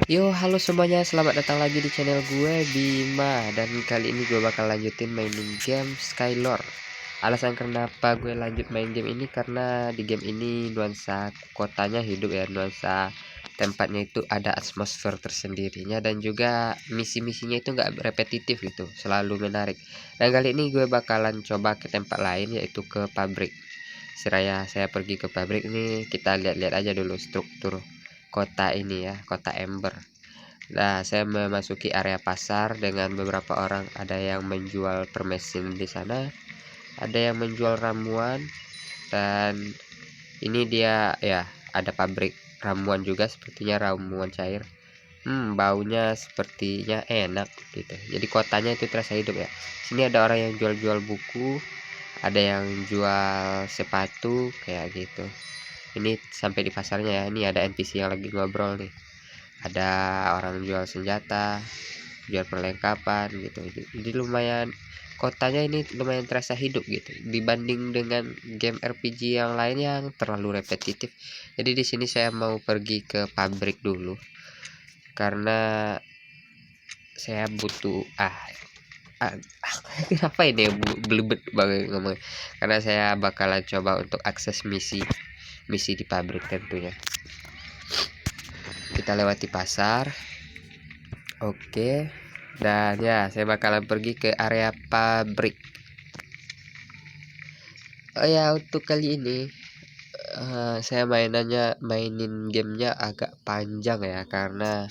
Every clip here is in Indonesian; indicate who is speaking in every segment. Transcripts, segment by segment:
Speaker 1: Yo, halo semuanya, selamat datang lagi di channel gue, Bima. Dan kali ini gue bakal lanjutin mainin game Skylord. Alasan kenapa gue lanjut main game ini karena di game ini nuansa kotanya hidup ya, nuansa tempatnya itu ada atmosfer tersendirinya, dan juga misi-misinya itu nggak repetitif gitu, selalu menarik. Dan kali ini gue bakalan coba ke tempat lain, yaitu ke pabrik. Seraya saya pergi ke pabrik ini, kita lihat-lihat aja dulu struktur kota ini ya, kota Ember. Nah, saya memasuki area pasar dengan beberapa orang. Ada yang menjual permesin di sana, ada yang menjual ramuan, dan ini dia ya, ada pabrik ramuan juga, sepertinya ramuan cair. Baunya sepertinya enak gitu. Jadi kotanya itu terasa hidup ya. Sini ada orang yang jual-jual buku, ada yang jual sepatu kayak gitu. Ini sampai di pasarnya ya. Ini ada NPC yang lagi ngobrol nih. Ada orang jual senjata, jual perlengkapan gitu. Jadi lumayan, kotanya ini lumayan terasa hidup gitu dibanding dengan game RPG yang lain yang terlalu repetitif. Jadi di sini saya mau pergi ke pabrik dulu karena saya butuh kenapa ini belibet banget ngomong, karena saya bakalan coba untuk akses misi di pabrik tentunya. Kita lewati pasar. Oke, dan ya saya bakalan pergi ke area pabrik. Oh ya, untuk kali ini saya mainin gamenya agak panjang ya, karena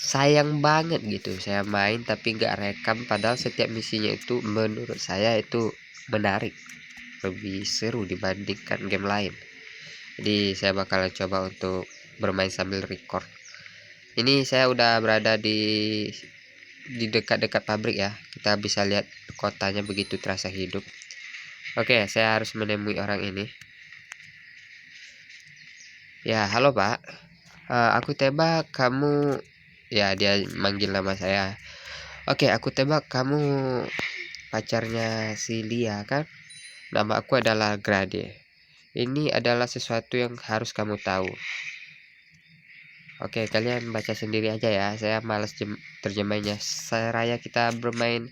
Speaker 1: sayang banget gitu saya main tapi nggak rekam, padahal setiap misinya itu menurut saya itu menarik, lebih seru dibandingkan game lain. Jadi saya bakalan coba untuk bermain sambil record. Ini saya udah berada di dekat-dekat pabrik ya. Kita bisa lihat kotanya begitu terasa hidup. Oke, saya harus menemui orang ini. Ya, halo Pak. Aku tebak kamu, ya dia manggil nama saya. Oke, aku tebak kamu pacarnya si Lia kan? Nama aku adalah Grade. Ini adalah sesuatu yang harus kamu tahu. Oke, kalian baca sendiri aja ya. Saya malas terjemahnya. Seraya kita bermain,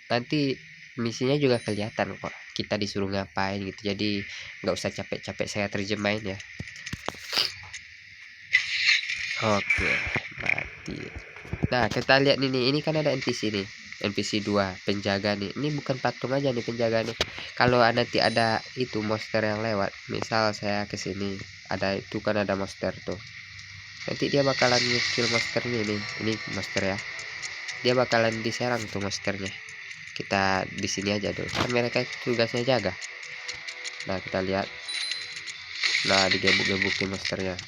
Speaker 1: nanti misinya juga kelihatan kok. Kita disuruh ngapain gitu. Jadi nggak usah capek-capek saya terjemahin ya. Oke, mati. Nah, kita lihat ini kan ada NPC nih. NPC 2 penjaga nih. Ini bukan patung aja nih penjaga nih. Kalau nanti ada itu monster yang lewat, misal saya ke sini, ada itu kan ada monster tuh. Nanti dia bakalan ngekill monsternya nih. Ini monster ya. Dia bakalan diserang tuh monsternya. Kita di sini aja dulu. Kan mereka tugasnya jaga. Nah, kita lihat. Nah, digebuk-gebukin monsternya.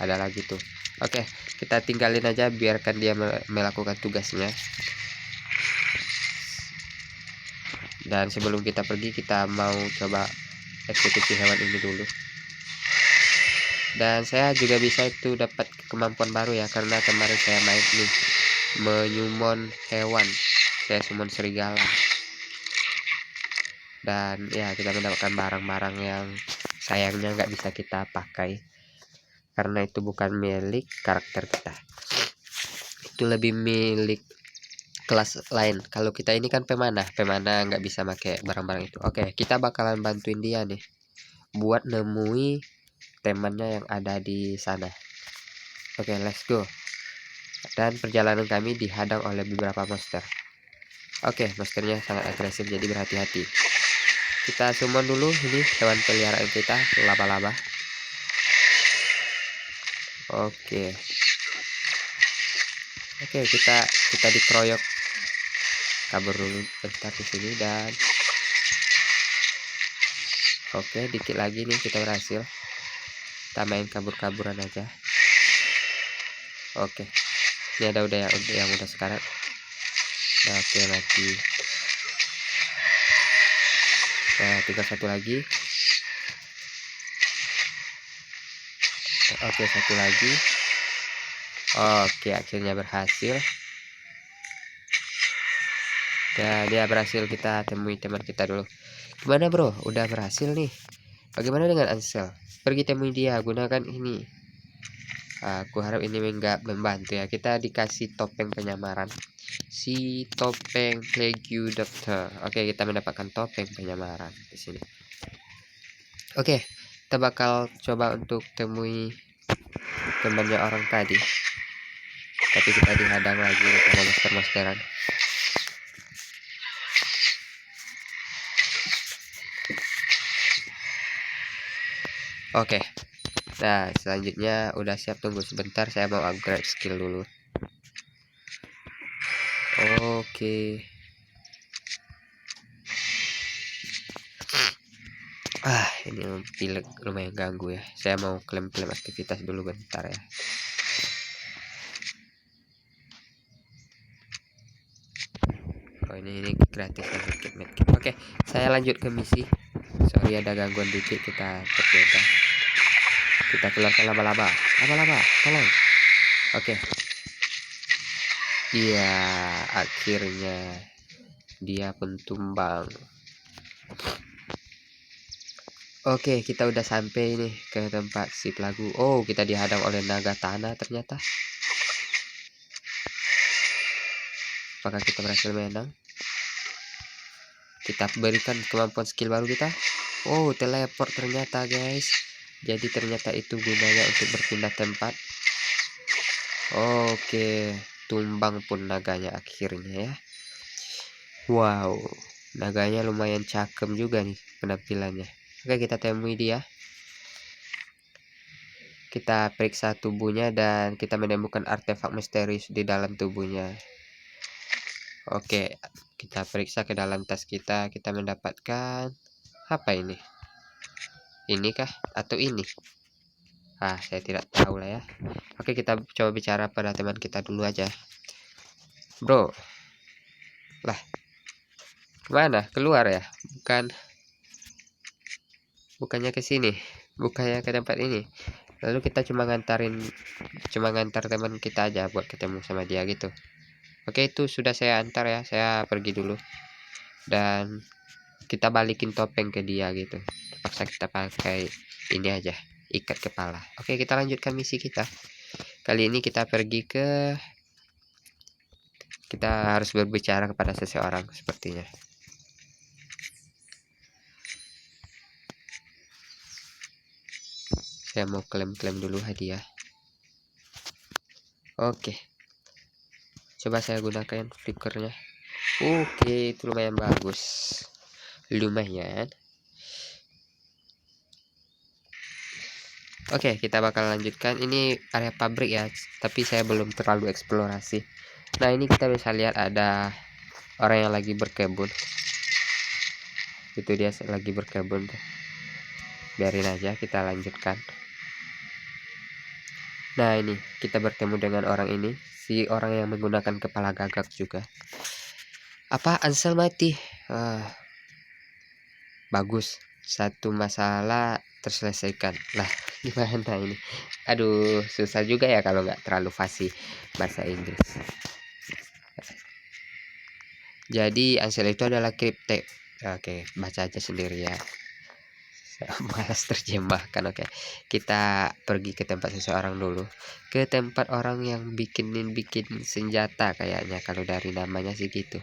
Speaker 1: Ada lagi tuh. Oke, kita tinggalin aja, biarkan dia melakukan tugasnya. Dan sebelum kita pergi, kita mau coba eksekusi hewan ini dulu. Dan saya juga bisa itu dapat kemampuan baru ya, karena kemarin saya main nih menyumon hewan. Saya summon serigala. Dan ya, kita mendapatkan barang-barang yang sayangnya nggak bisa kita pakai karena itu bukan milik karakter kita, itu lebih milik kelas lain. Kalau kita ini kan pemanah nggak bisa pakai barang-barang itu. Oke, kita bakalan bantuin dia nih buat nemui temannya yang ada di sana. Oke, let's go. Dan perjalanan kami dihadang oleh beberapa monster. Oke, monsternya sangat agresif, jadi berhati-hati. Kita summon dulu ini hewan peliharaan kita, laba-laba. Oke, kita dikeroyok. Kabur dulu bentar di sini, dan oke, dikit lagi nih kita berhasil. Kita main kabur-kaburan aja. Oke, ini ada udah yang udah sekarat. Nah, oke, mati. Nah, tinggal satu lagi. Oke, satu lagi. Oke, akhirnya berhasil. Ya, dia berhasil. Kita temui teman kita dulu. Gimana bro? Udah berhasil nih. Bagaimana dengan Ansel? Pergi temui dia, gunakan ini. Aku harap ini nggak membantu ya. Kita dikasih topeng penyamaran, si topeng Plague Doctor. Oke, kita mendapatkan topeng penyamaran di sini. Oke, kita bakal coba untuk temui temannya orang tadi, tapi kita dihadang lagi sama monster-monsteran. Oke, nah selanjutnya udah siap, tunggu sebentar, saya mau upgrade skill dulu. Oke. Ini pilek lumayan ganggu ya. Saya mau klaim-klaim aktivitas dulu bentar ya. Oh, ini gratis ya, medkit. Oke, saya lanjut ke misi. Sorry ada gangguan dikit, kita tercoba. Kita keluarkan laba-laba, tolong. Oke. Iya, akhirnya dia pun tumbang. Oke, kita udah sampai nih ke tempat si pelaku. Oh, kita dihadang oleh naga tanah ternyata. Apakah kita berhasil menang? Kita berikan kemampuan skill baru kita. Oh, teleport ternyata guys. Jadi ternyata itu gunanya untuk berpindah tempat. Oke, tumbang pun naganya akhirnya ya. Wow, naganya lumayan cakep juga nih penampilannya. Oke, kita temui dia. Kita periksa tubuhnya dan kita menemukan artefak misterius di dalam tubuhnya. Oke, kita periksa ke dalam tas kita. Kita mendapatkan apa ini? Ini kah atau ini? Saya tidak tahu lah ya. Oke, kita coba bicara pada teman kita dulu aja. Bro, lah, kemana? Keluar ya? Bukannya ke sini, bukannya ke tempat ini. Lalu kita cuma ngantar teman kita aja buat ketemu sama dia gitu. Oke, itu sudah saya antar ya. Saya pergi dulu dan kita balikin topeng ke dia gitu. Terpaksa kita pakai ini aja, ikat kepala. Oke, kita lanjutkan misi kita. Kali ini kita harus berbicara kepada seseorang sepertinya. Saya mau klaim dulu hadiah. Oke, coba saya gunakan flickernya. Oke, itu lumayan bagus. Lumayan. Oke, kita bakal lanjutkan. Ini area pabrik ya, tapi saya belum terlalu eksplorasi. Nah, ini kita bisa lihat ada orang yang lagi berkebun. Itu dia lagi berkebun tuh. Biarin aja, kita lanjutkan. Nah, ini kita bertemu dengan orang ini, si orang yang menggunakan kepala gagak juga. Apa, Ansel mati? Bagus, satu masalah terselesaikan. Lah, gimana ini? Aduh, susah juga ya kalau nggak terlalu fasih bahasa Inggris. Jadi Ansel itu adalah kripte. Oke, baca aja sendiri ya. Malas terjemahkan. Oke, kita pergi ke tempat seseorang dulu, ke tempat orang yang bikin senjata kayaknya, kalau dari namanya sih gitu.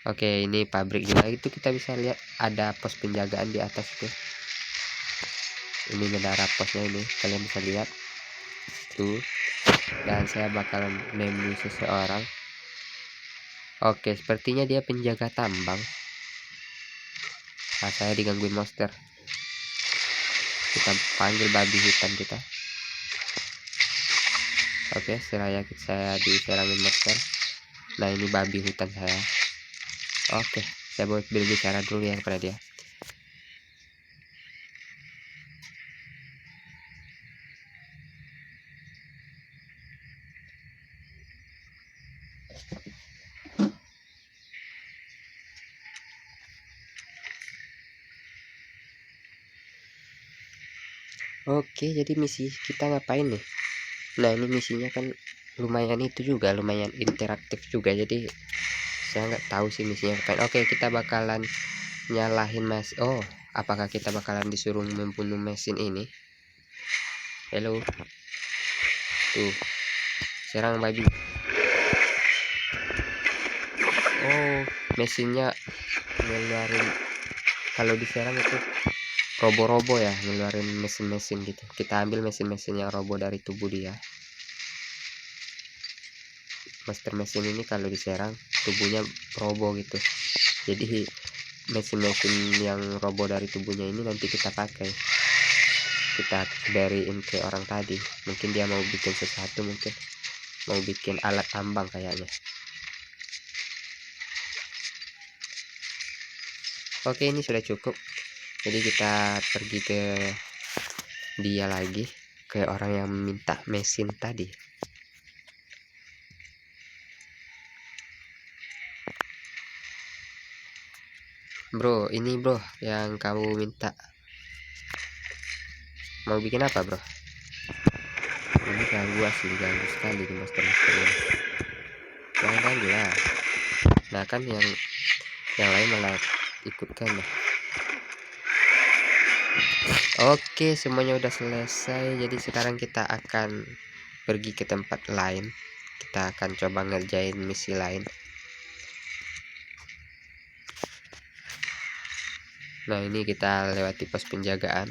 Speaker 1: Oke, ini pabrik juga. Itu kita bisa lihat ada pos penjagaan di atas tuh. Ini menara posnya, ini kalian bisa lihat tuh. Dan saya bakalan nemu seseorang. Oke, sepertinya dia penjaga tambang. Saya digangguin monster. Kita panggil babi hutan kita. Oke, saya diserangin monster. Nah, ini babi hutan saya. Oke, saya buat berbicara dulu ya kepada dia. Oke, jadi misi kita ngapain nih? Nah, ini misinya kan lumayan interaktif juga, jadi saya nggak tahu sih misinya ngapain. Oke, kita bakalan nyalahin apakah kita bakalan disuruh membunuh mesin ini? Hello. Tuh, serang babi. Oh, mesinnya ngeluarin, kalau diserang itu robo-robo ya, ngeluarin mesin-mesin gitu. Kita ambil mesin-mesin yang robo dari tubuh dia. Master mesin ini kalau diserang tubuhnya robo gitu. Jadi mesin-mesin yang robo dari tubuhnya ini nanti kita pakai, kita beriin ke orang tadi. Mungkin dia mau bikin sesuatu, mungkin mau bikin alat tambang kayaknya. Oke, ini sudah cukup. Jadi kita pergi ke dia lagi, ke orang yang minta mesin tadi. Bro, ini bro yang kamu minta. Mau bikin apa bro? Ini ganggu, asli ganggu sekali di master ini. Jangan ganggu lah. Nah kan yang lain malah ikutkan lah. Oke, semuanya udah selesai. Jadi sekarang kita akan pergi ke tempat lain. Kita akan coba ngerjain misi lain. Nah ini kita lewati pos penjagaan.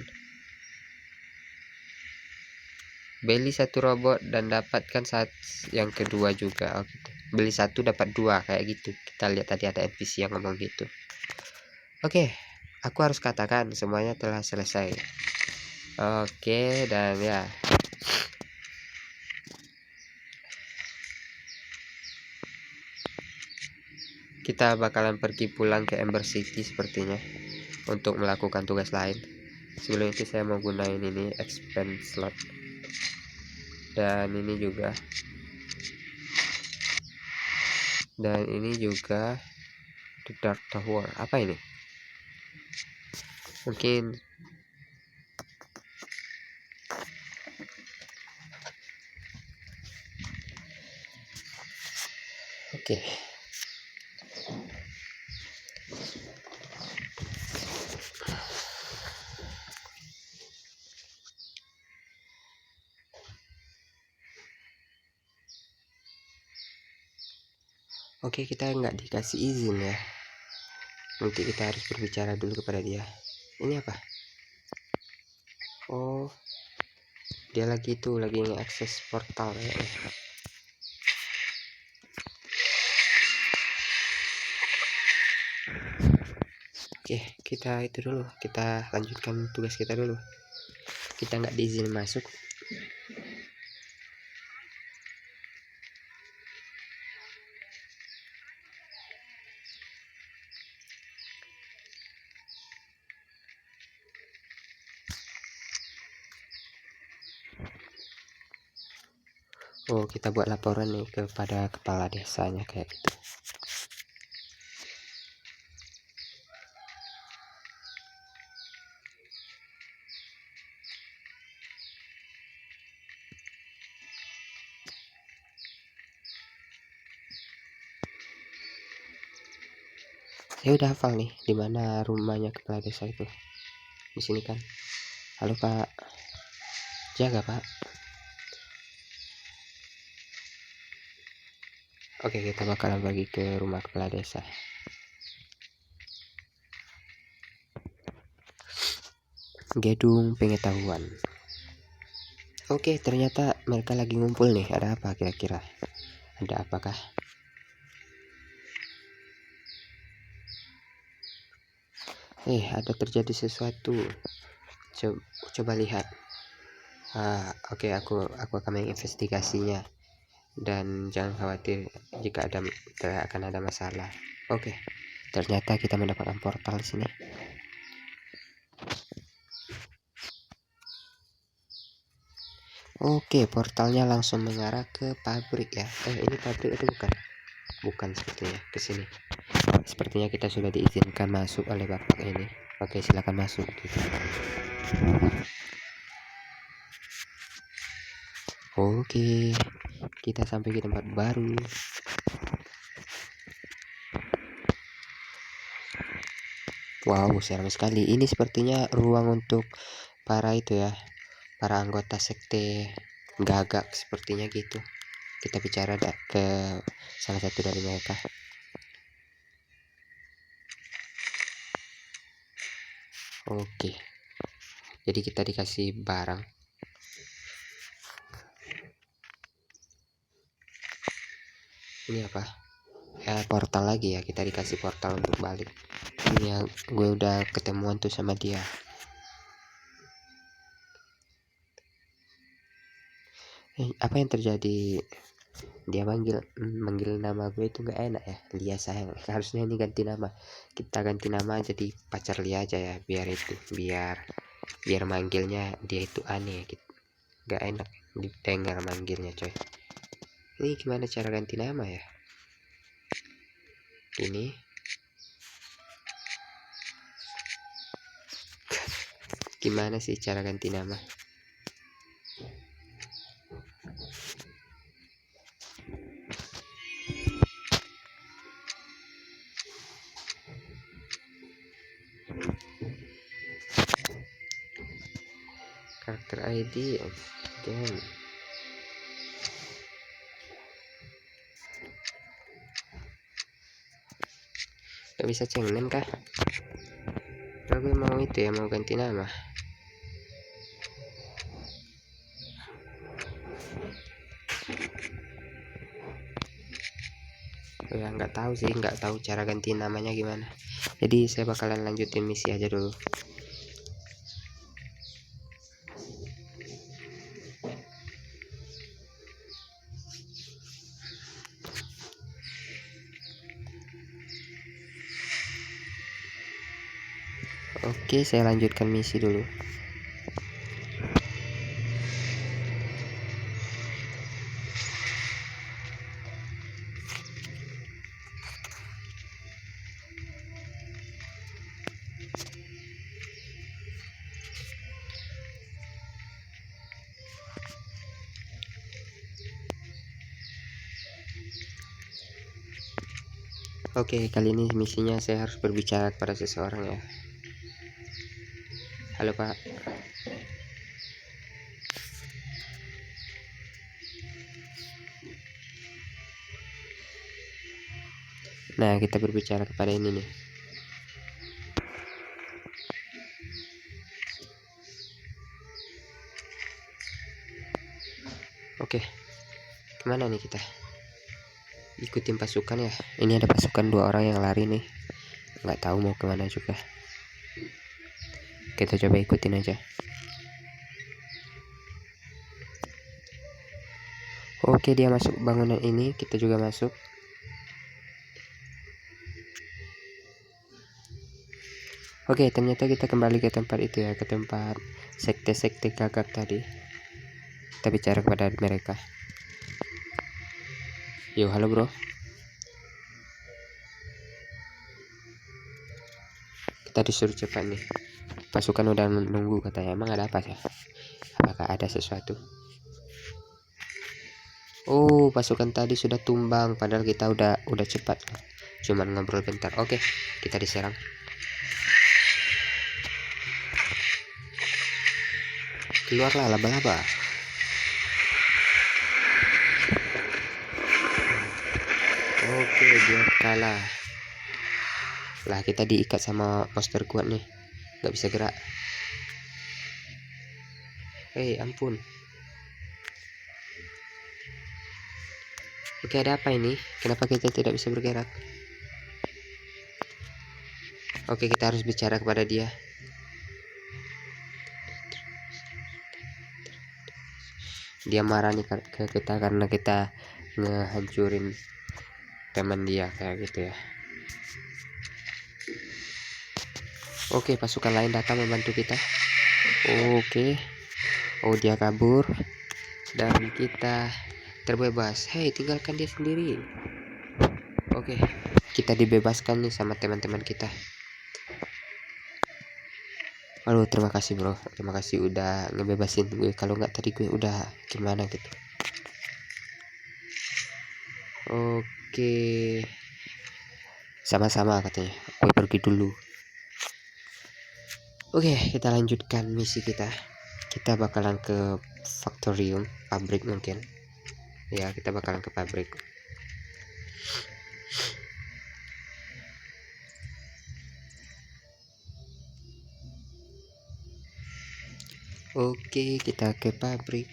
Speaker 1: Beli satu robot dan dapatkan yang kedua juga. Oh, gitu. Beli satu dapat dua, kayak gitu. Kita lihat tadi ada NPC yang ngomong gitu. Oke, aku harus katakan semuanya telah selesai. Oke, dan ya, kita bakalan pergi pulang ke Ember City sepertinya untuk melakukan tugas lain. Sebelum itu saya mau gunain ini expand slot, dan ini juga, The Dark Tower. Apa ini? Mungkin oke. Oke, kita nggak dikasih izin ya. Nanti kita harus berbicara dulu kepada dia. Ini apa? Oh, dia lagi nge-access portal ya. Oke, kita itu dulu. Kita lanjutkan tugas kita dulu. Kita nggak diizin masuk. Oh, kita buat laporan nih kepada kepala desanya kayak gitu. Saya udah hafal nih di mana rumahnya kepala desa itu. Di sini kan. Halo Pak. Jaga Pak. Oke, kita bakalan pergi ke rumah kepala desa. Gedung pengetahuan. Oke, ternyata mereka lagi ngumpul nih. Ada apa kira-kira? Ada apakah? Ada terjadi sesuatu. Coba lihat. Oke, aku akan menginvestigasinya. Dan jangan khawatir jika akan ada masalah. Oke, ternyata kita mendapatkan portal di sini. Oke, portalnya langsung mengarah ke pabrik ya. Ini pabrik itu bukan sepertinya ke sini. Sepertinya kita sudah diizinkan masuk oleh bapak ini. Oke, silakan masuk gitu. Oke, kita sampai ke tempat baru. Wow, seram sekali. Ini sepertinya ruang untuk para itu ya, para anggota sekte gagak sepertinya gitu. Kita bicara ke salah satu dari mereka. Oke, jadi kita dikasih barang. Ini apa? Portal lagi ya, kita dikasih portal untuk balik. Ini yang gue udah ketemuan tuh sama dia. Apa yang terjadi? Dia manggil nama gue itu gak enak ya. Lia sayang, harusnya ini ganti nama. Kita ganti nama jadi pacar Lia aja ya, biar manggilnya dia itu aneh gitu. Gak enak didengar manggilnya coy. Ini gimana cara ganti nama ya? Ini gimana sih cara ganti nama? Karakter ID game. Gak bisa cenglen kah? Kalau gue mau itu ya, mau ganti nama. Ya nggak tahu sih, nggak tahu cara ganti namanya gimana. Jadi saya bakalan lanjutin misi aja dulu. Oke, saya lanjutkan misi dulu. Oke, kali ini misinya saya harus berbicara kepada seseorang ya. Halo Pak. Nah, kita berbicara kepada ini nih. Oke, kemana nih kita? Ikutin pasukan ya. Ini ada pasukan 2 orang yang lari nih. Nggak tahu mau kemana juga. Kita coba ikutin aja. Oke, dia masuk bangunan ini, kita juga masuk. Oke, ternyata kita kembali ke tempat itu ya, ke tempat sekte-sekte gagak tadi. Kita bicara kepada mereka. Yo, halo bro. Kita disuruh cepat nih. Pasukan udah nunggu katanya. Emang ada apa sih? Apakah ada sesuatu? Oh, pasukan tadi sudah tumbang, padahal kita udah cepat. Cuman ngobrol bentar. Oke, kita diserang. Keluarlah laba-laba. Oke, dia kalah. Lah, kita diikat sama monster kuat nih. Gak bisa gerak. Ampun. Oke, ada apa ini? Kenapa kita tidak bisa bergerak? Oke, kita harus bicara kepada dia. Dia marah nih ke kita karena kita ngehancurin teman dia kayak gitu ya. Oke, pasukan lain datang membantu kita. Oke. Oh, dia kabur dan kita terbebas. Hei, tinggalkan dia sendiri. Oke, kita dibebaskan nih sama teman-teman kita. Aduh, terima kasih bro, terima kasih udah ngebebasin gue. Kalau nggak tadi gue udah gimana gitu. Oke, sama-sama katanya. Gue pergi dulu. Oke, kita lanjutkan misi kita. kita bakalan ke Factorium, pabrik mungkin ya, kita bakalan ke pabrik. Oke, kita ke pabrik.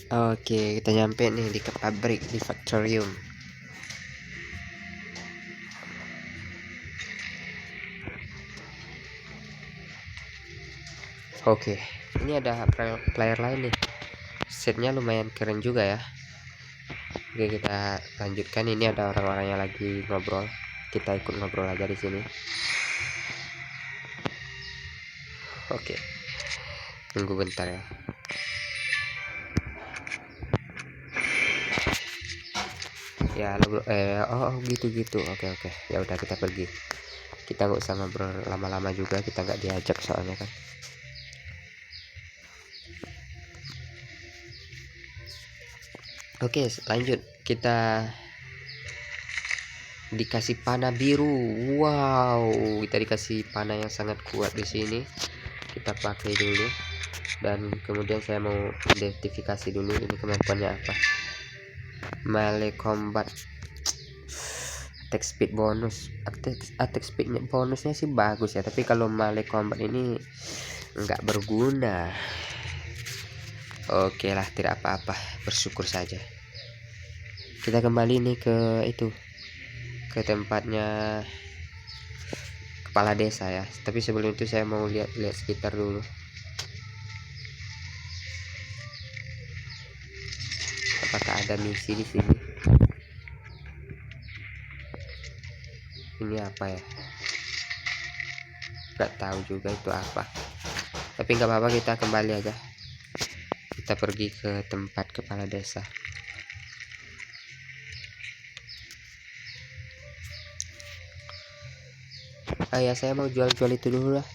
Speaker 1: Oke, kita nyampe nih di ke pabrik, di Factorium. Oke, ini ada player lain nih. Setnya lumayan keren juga ya. Oke, kita lanjutkan. Ini ada orang-orang yang lagi ngobrol. Kita ikut ngobrol aja di sini. Oke, tunggu bentar ya. Ya, bro. Oh gitu. Oke. Ya udah, kita pergi. Kita nggak usah ngobrol lama-lama juga. Kita nggak diajak soalnya kan. Oke, lanjut. Kita dikasih panah biru. Wow, kita dikasih panah yang sangat kuat di sini. Kita pakai dulu. Dan kemudian saya mau identifikasi dulu ini kemampuannya apa. Melee combat, attack speed bonus. Attack speednya bonusnya sih bagus ya, tapi kalau melee combat ini nggak berguna. Oke lah, tidak apa-apa, bersyukur saja. Kita kembali nih ke itu, ke tempatnya kepala desa ya. Tapi sebelum itu saya mau lihat sekitar dulu. Apakah ada misi di sini? Ini apa ya? Nggak tahu juga itu apa. Tapi nggak apa-apa, kita kembali aja. Kita pergi ke tempat kepala desa. Ya, saya mau jual-jual itu dulu lah.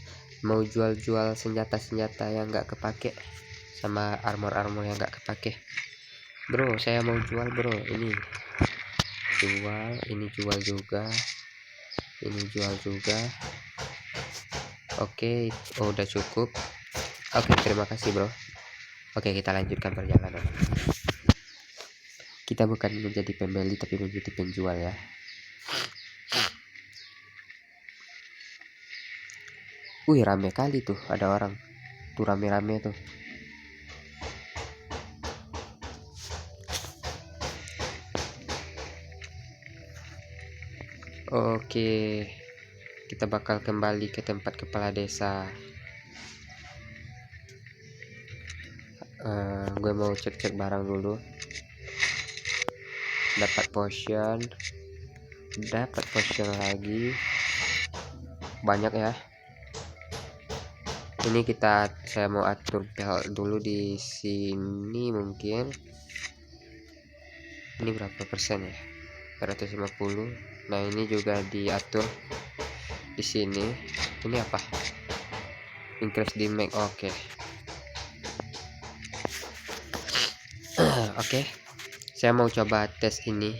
Speaker 1: Mau jual-jual senjata-senjata yang nggak kepake, sama armor-armor yang nggak kepake. Bro, saya mau jual bro. Ini jual, ini jual juga, ini jual juga. Oke, udah cukup. Oke, terima kasih bro. Oke, kita lanjutkan perjalanan. Kita bukan menjadi pembeli tapi menjadi penjual ya. Wih, rame kali tuh, ada orang tuh, rame-rame tuh. Oke, kita bakal kembali ke tempat kepala desa. Gue mau cek-cek barang dulu. Dapat potion lagi, banyak ya. Ini saya mau atur belt dulu di sini mungkin. Ini berapa persen ya? 150. Nah, ini juga diatur di sini. Ini apa? Increase damage. Oke. Oke. Saya mau coba tes ini.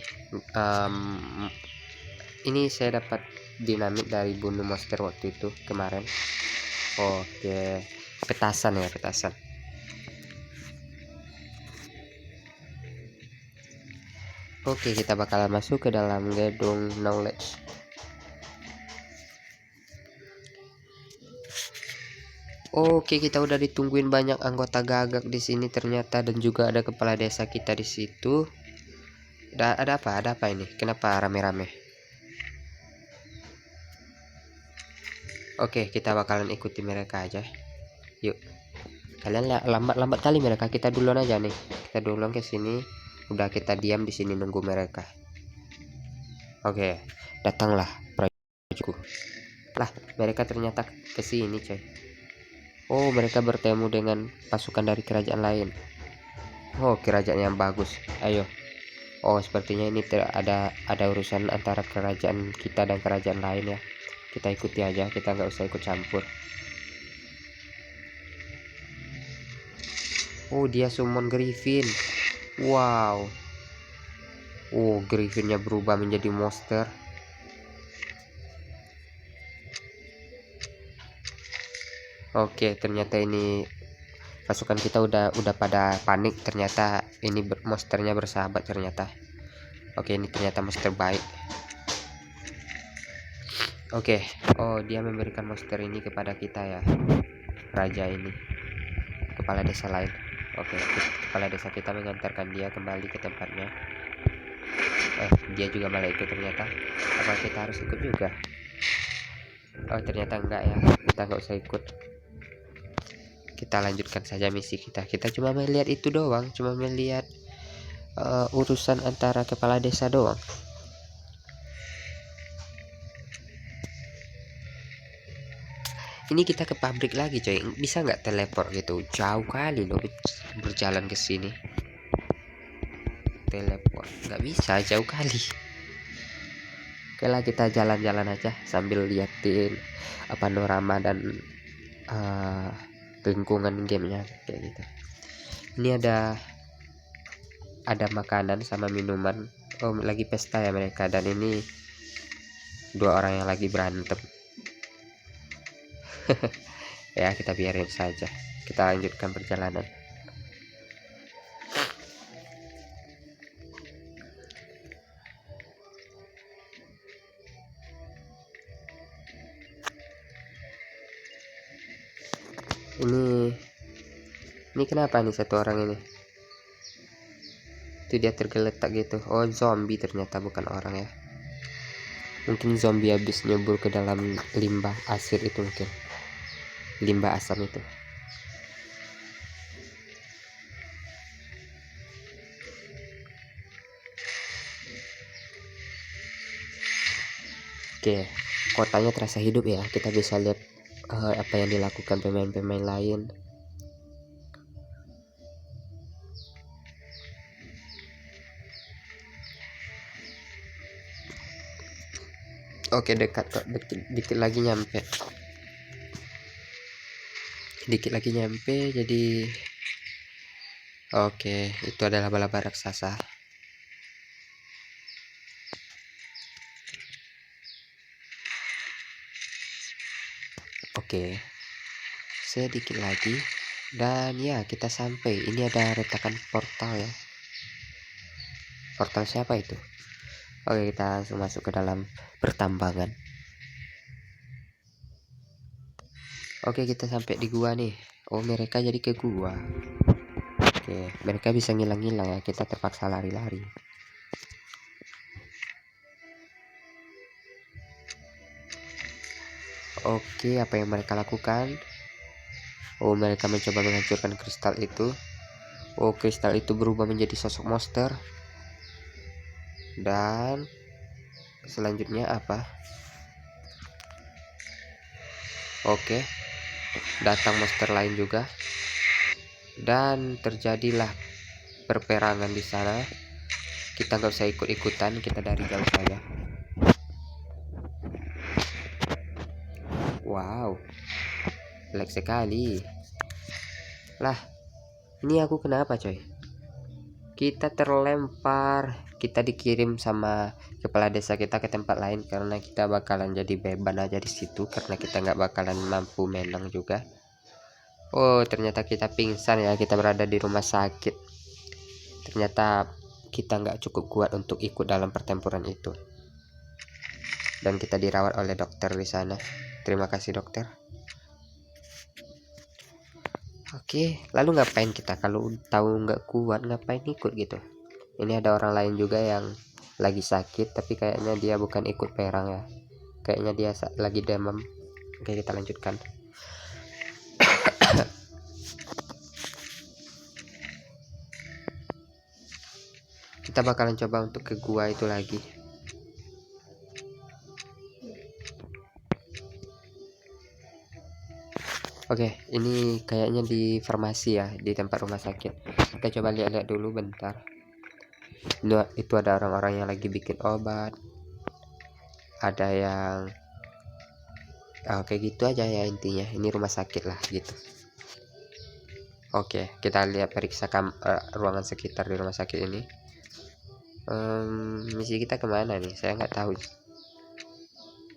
Speaker 1: Ini saya dapat dinamit dari bunuh monster waktu itu kemarin. Oke, petasan ya, petasan. Oke, kita bakalan masuk ke dalam gedung knowledge. Oke, kita udah ditungguin banyak anggota gagak di sini ternyata, dan juga ada kepala desa kita di situ. Ada apa? Ada apa ini? Kenapa rame-rame? Oke, kita bakalan ikuti mereka aja. Yuk. Kalian lambat kali mereka. Kita duluan aja nih. Kita duluan ke sini. Udah, kita diam di sini nunggu mereka. Oke, datanglah prajuritku. Lah, mereka ternyata ke sini, coy. Oh, mereka bertemu dengan pasukan dari kerajaan lain. Oh, kerajaan yang bagus. Ayo. Oh, sepertinya ini ada urusan antara kerajaan kita dan kerajaan lain ya. Kita ikuti aja, kita nggak usah ikut campur. Oh, dia summon Griffin. Wow. Oh, Griffinnya berubah menjadi monster. Oke, ternyata ini pasukan kita udah pada panik. Ternyata ini monsternya bersahabat ternyata. Oke, ini ternyata monster baik. Oke, oh dia memberikan monster ini kepada kita ya, raja ini, kepala desa lain. Oke, kepala desa kita mengantarkan dia kembali ke tempatnya. Dia juga malah ikut ternyata. Apa kita harus ikut juga? Oh, ternyata enggak ya, kita nggak usah ikut. Kita lanjutkan saja misi kita. Kita cuma melihat itu doang, cuma melihat urusan antara kepala desa doang. Ini kita ke pabrik lagi coy. Bisa nggak teleport gitu? Jauh kali loh berjalan ke sini. Teleport nggak bisa, jauh kali. Oke lah, kita jalan-jalan aja sambil liatin panorama dan lingkungan gamenya kayak gitu. Ini ada makanan sama minuman. Oh, lagi pesta ya mereka, dan ini dua orang yang lagi berantem. Ya, kita biarin saja, kita lanjutkan perjalanan. Ini kenapa nih satu orang ini? Itu dia tergeletak gitu. Oh, zombie ternyata, bukan orang ya. Mungkin zombie habis nyebur ke dalam limbah asir itu, mungkin limbah asam itu. Oke, kotanya terasa hidup ya. Kita bisa lihat apa yang dilakukan pemain-pemain lain. Oke, dekat kok, dikit lagi nyampe. Jadi oke, itu adalah laba-laba raksasa. Oke, sedikit lagi dan ya kita sampai. Ini ada retakan portal ya. Portal siapa itu? Oke, kita langsung masuk ke dalam pertambangan. Oke, kita sampai di gua nih. Oh, mereka jadi ke gua. Oke, mereka bisa ngilang-ngilang ya. Kita terpaksa lari-lari. Oke, apa yang mereka lakukan? Oh, mereka mencoba menghancurkan kristal itu. Oh, kristal itu berubah menjadi sosok monster. Dan selanjutnya apa? Oke, datang monster lain juga. Dan terjadilah perperangan di sana. Kita nggak usah ikut-ikutan, kita dari jauh saja. Wow, lag sekali. Lah, ini aku kenapa coy? Kita terlempar, kita dikirim sama kepala desa kita ke tempat lain karena kita bakalan jadi beban aja di situ, karena kita nggak bakalan mampu menang juga. Oh, ternyata kita pingsan ya, kita berada di rumah sakit. Ternyata kita nggak cukup kuat untuk ikut dalam pertempuran itu. Dan kita dirawat oleh dokter di sana. Terima kasih dokter. Oke, lalu ngapain kita kalau tahu nggak kuat, ngapain ikut gitu? Ini ada orang lain juga yang lagi sakit, tapi kayaknya dia bukan ikut perang ya. Kayaknya dia lagi demam. Oke, kita lanjutkan. Kita bakalan coba untuk ke gua itu lagi. Oke, ini kayaknya di farmasi ya, di tempat rumah sakit. Kita coba lihat-lihat dulu bentar. Nah, itu ada orang-orang yang lagi bikin obat. Ada yang kayak gitu aja ya intinya. Ini rumah sakit lah gitu. Oke, kita lihat periksa ruangan sekitar di rumah sakit ini. Misi kita kemana nih? Saya nggak tahu.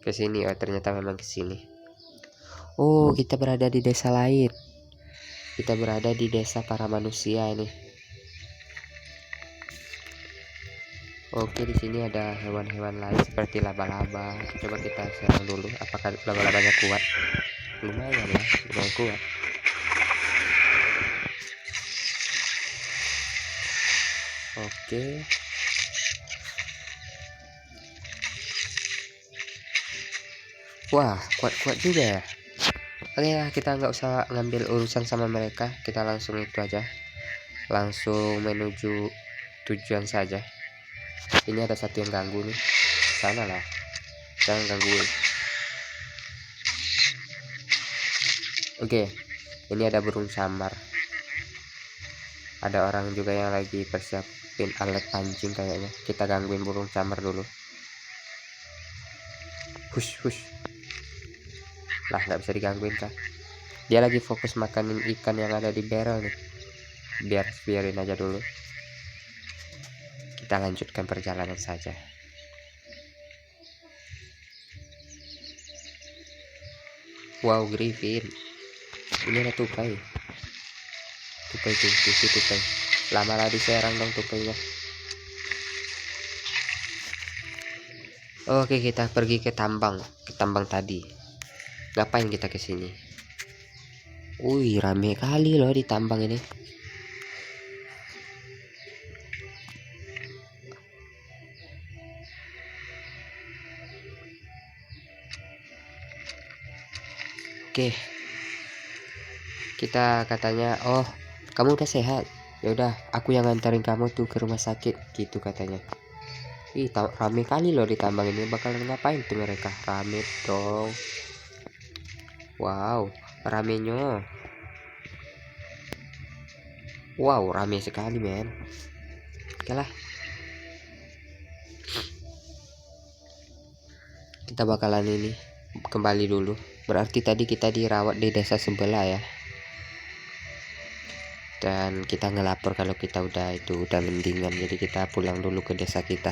Speaker 1: Ke sini. Oh, ternyata memang ke sini. Oh, kita berada di desa lain. Kita berada di desa para manusia ini. Oke, di sini ada hewan-hewan lain seperti laba-laba. Coba kita serang dulu. Apakah laba-labanya kuat? Lumayan ya, lumayan kuat. Oke. Wah, kuat-kuat juga ya. Oke lah, kita nggak usah ngambil urusan sama mereka. Kita langsung itu aja. Langsung menuju tujuan saja. Ini ada satu yang ganggu nih. Sana lah, jangan gangguin. Oke, ini ada burung samar. Ada orang juga yang lagi persiapin alat pancing kayaknya. Kita gangguin burung samar dulu. Hush, hush. Lah, nggak bisa digangguin kah? Dia lagi fokus makanin ikan yang ada di barrel nih. Biarin aja dulu. Kita lanjutkan perjalanan saja. Wow, Griffin. Ini ada tupai. Tupai. Lama lah diserang dong tupainya. Oke, kita pergi ke tambang tadi. Ngapain kita ke sini? Wih, rame kali loh di tambang ini. Oke. Kita katanya, "Oh, kamu udah sehat. Ya udah, aku yang nganterin kamu tuh ke rumah sakit," gitu katanya. Ih, rame kali loh di tambang ini. Bakalan ngapain tuh mereka? Rame dong. Wow, ramenya. Wow, rame sekali, men. Oke lah. Kita bakalan ini kembali dulu. Berarti tadi kita dirawat di desa sebelah ya. Dan kita ngelapor kalau kita udah mendingan. Jadi kita pulang dulu ke desa kita.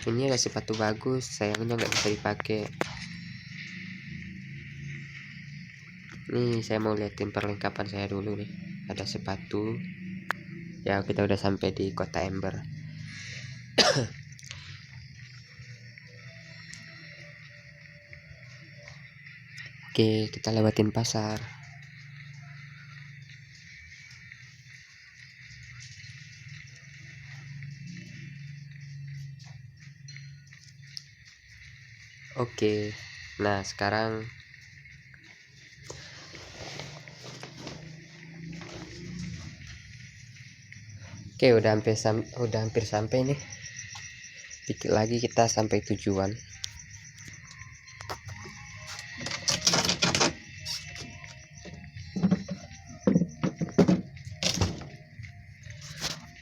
Speaker 1: Ini ada sepatu bagus, sayangnya nggak bisa dipakai. Nih, saya mau liatin perlengkapan saya dulu nih. Ada sepatu. Ya, kita udah sampai di kota Ember. Oke, kita lewatin pasar. Oke, nah sekarang udah hampir sampai nih. Dikit lagi kita sampai tujuan.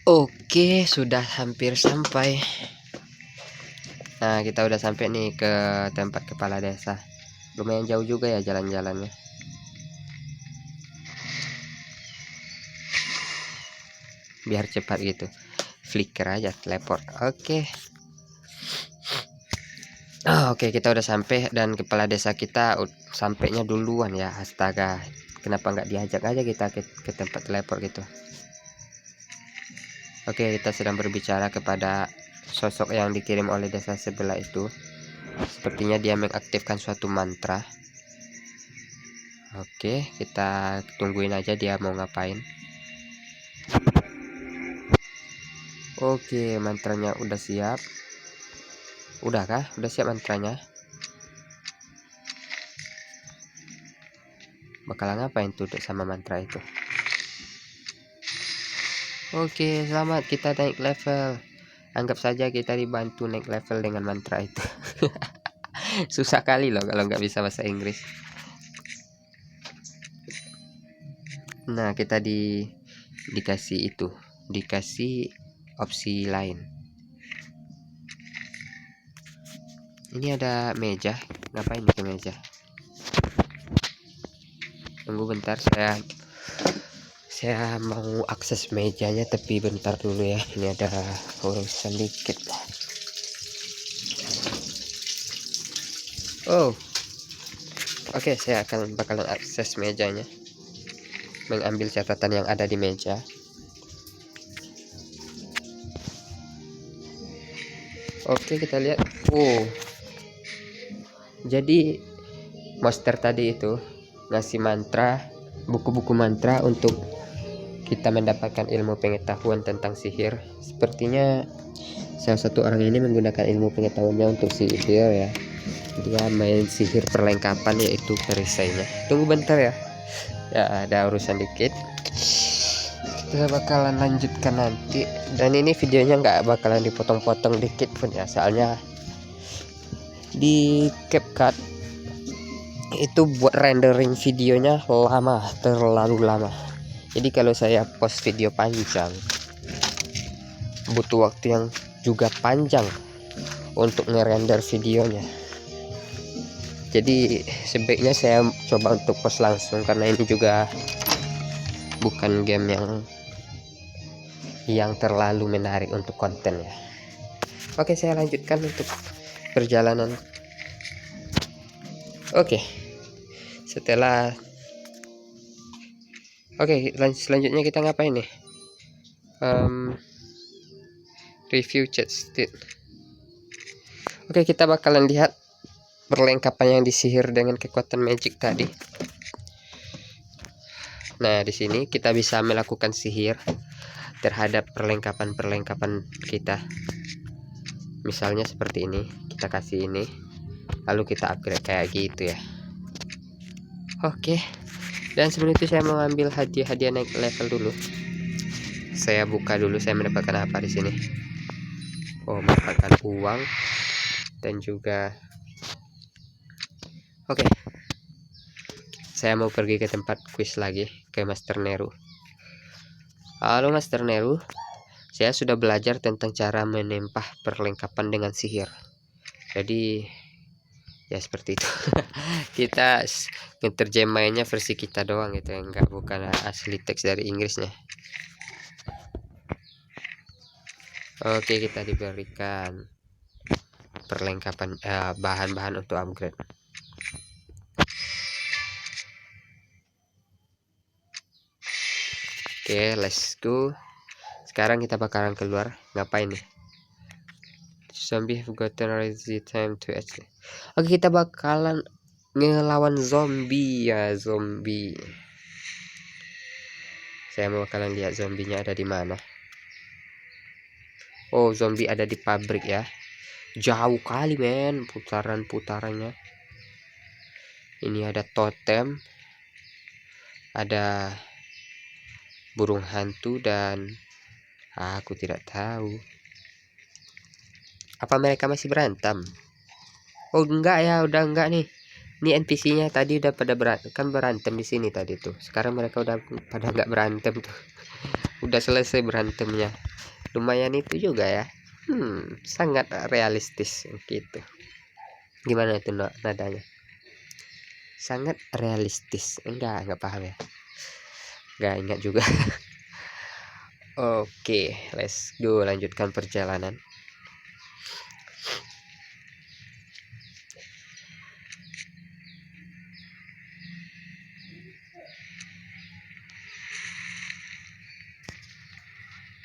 Speaker 1: Oke, sudah hampir sampai. Nah, kita udah sampai nih ke tempat kepala desa. Lumayan jauh juga ya jalan-jalannya. Biar cepat gitu. Flicker aja, teleport. Oke. Oke, kita udah sampai dan kepala desa kita sampainya duluan ya. Astaga. Kenapa nggak diajak aja kita ke tempat teleport gitu. Oke, kita sedang berbicara kepada sosok yang dikirim oleh desa sebelah itu. Sepertinya dia mengaktifkan suatu mantra. Oke, kita tungguin aja dia mau ngapain. Oke, mantranya udah siap. Udah kah? Udah siap mantranya? Bakalan ngapain tuh sama mantra itu? Oke, selamat, kita naik level. Anggap saja kita dibantu naik level dengan mantra itu. Susah kali loh kalau nggak bisa bahasa Inggris. Nah, kita dikasih opsi lain. Ini ada meja, ngapain nih ke meja? Tunggu bentar, saya mau akses mejanya, tapi bentar dulu ya, ini ada urusan dikit. Oh, oke, saya bakalan akses mejanya, mengambil catatan yang ada di meja. Oke, kita lihat. Oh, jadi monster tadi itu ngasih mantra, buku-buku mantra untuk kita mendapatkan ilmu pengetahuan tentang sihir. Sepertinya salah satu orang ini menggunakan ilmu pengetahuannya untuk sihir ya. Dia main sihir perlengkapan, yaitu perisainya. Tunggu bentar ya, ada urusan dikit. Kita bakalan lanjutkan nanti, dan ini videonya nggak bakalan dipotong-potong dikit pun ya, soalnya di CapCut itu buat rendering videonya lama, terlalu lama. Jadi kalau saya post video panjang butuh waktu yang juga panjang untuk ngerender videonya. Jadi sebaiknya saya coba untuk post langsung, karena ini juga bukan game yang terlalu menarik untuk konten ya. Oke, saya lanjutkan untuk perjalanan. Oke, setelah selanjutnya kita ngapain nih? Review chat state. Oke, kita bakalan lihat perlengkapan yang disihir dengan kekuatan magic tadi. Nah, di sini kita bisa melakukan sihir terhadap perlengkapan-perlengkapan kita. Misalnya seperti ini, kita kasih ini, lalu kita upgrade kayak gitu ya. Oke, dan sebelum itu saya mau ambil hadiah naik level dulu. Saya buka dulu, saya mendapatkan apa di sini. Oh, mendapatkan uang dan juga oke. Saya mau pergi ke tempat quiz lagi, ke Master Neru. Halo Master Neru, saya sudah belajar tentang cara menempah perlengkapan dengan sihir. Jadi ya seperti itu. Kita ngeterjemahnya versi kita doang gitu ya, bukan asli teks dari Inggrisnya. Oke, kita diberikan perlengkapan bahan-bahan untuk upgrade. Oke, let's go. Sekarang kita bakalan keluar. Ngapain nih? Zombie have gotten ready time to actually. Oke, kita bakalan ngelawan zombie ya, zombie. Saya mau bakalan lihat zombinya ada di mana. Oh, zombie ada di pabrik ya. Jauh kali men putarannya. Ini ada totem, ada burung hantu, dan aku tidak tahu apa mereka masih berantem. Oh enggak ya, udah enggak nih. Ini NPC-nya tadi udah pada berantem di sini tadi tuh. Sekarang mereka udah pada nggak berantem tuh. Udah selesai berantemnya. Lumayan itu juga ya. Sangat realistis gitu. Gimana itu nadanya? Sangat realistis. Enggak paham ya. Enggak ingat juga. Oke, let's go, lanjutkan perjalanan.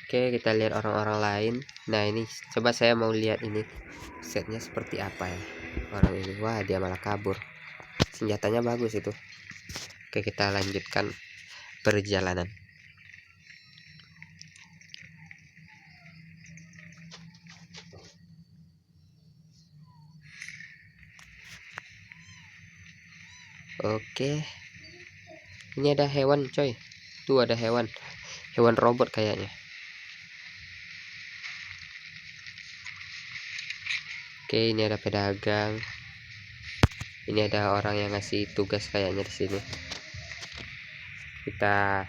Speaker 1: Oke, kita lihat orang-orang lain. Nah, ini coba saya mau lihat ini setnya seperti apa ya orang ini. Wah, dia malah kabur. Senjatanya bagus itu. Oke, kita lanjutkan perjalanan. Oke, ini ada hewan coy. Tuh ada hewan robot kayaknya. Oke, ini ada pedagang. Ini ada orang yang ngasih tugas kayaknya di sini. Kita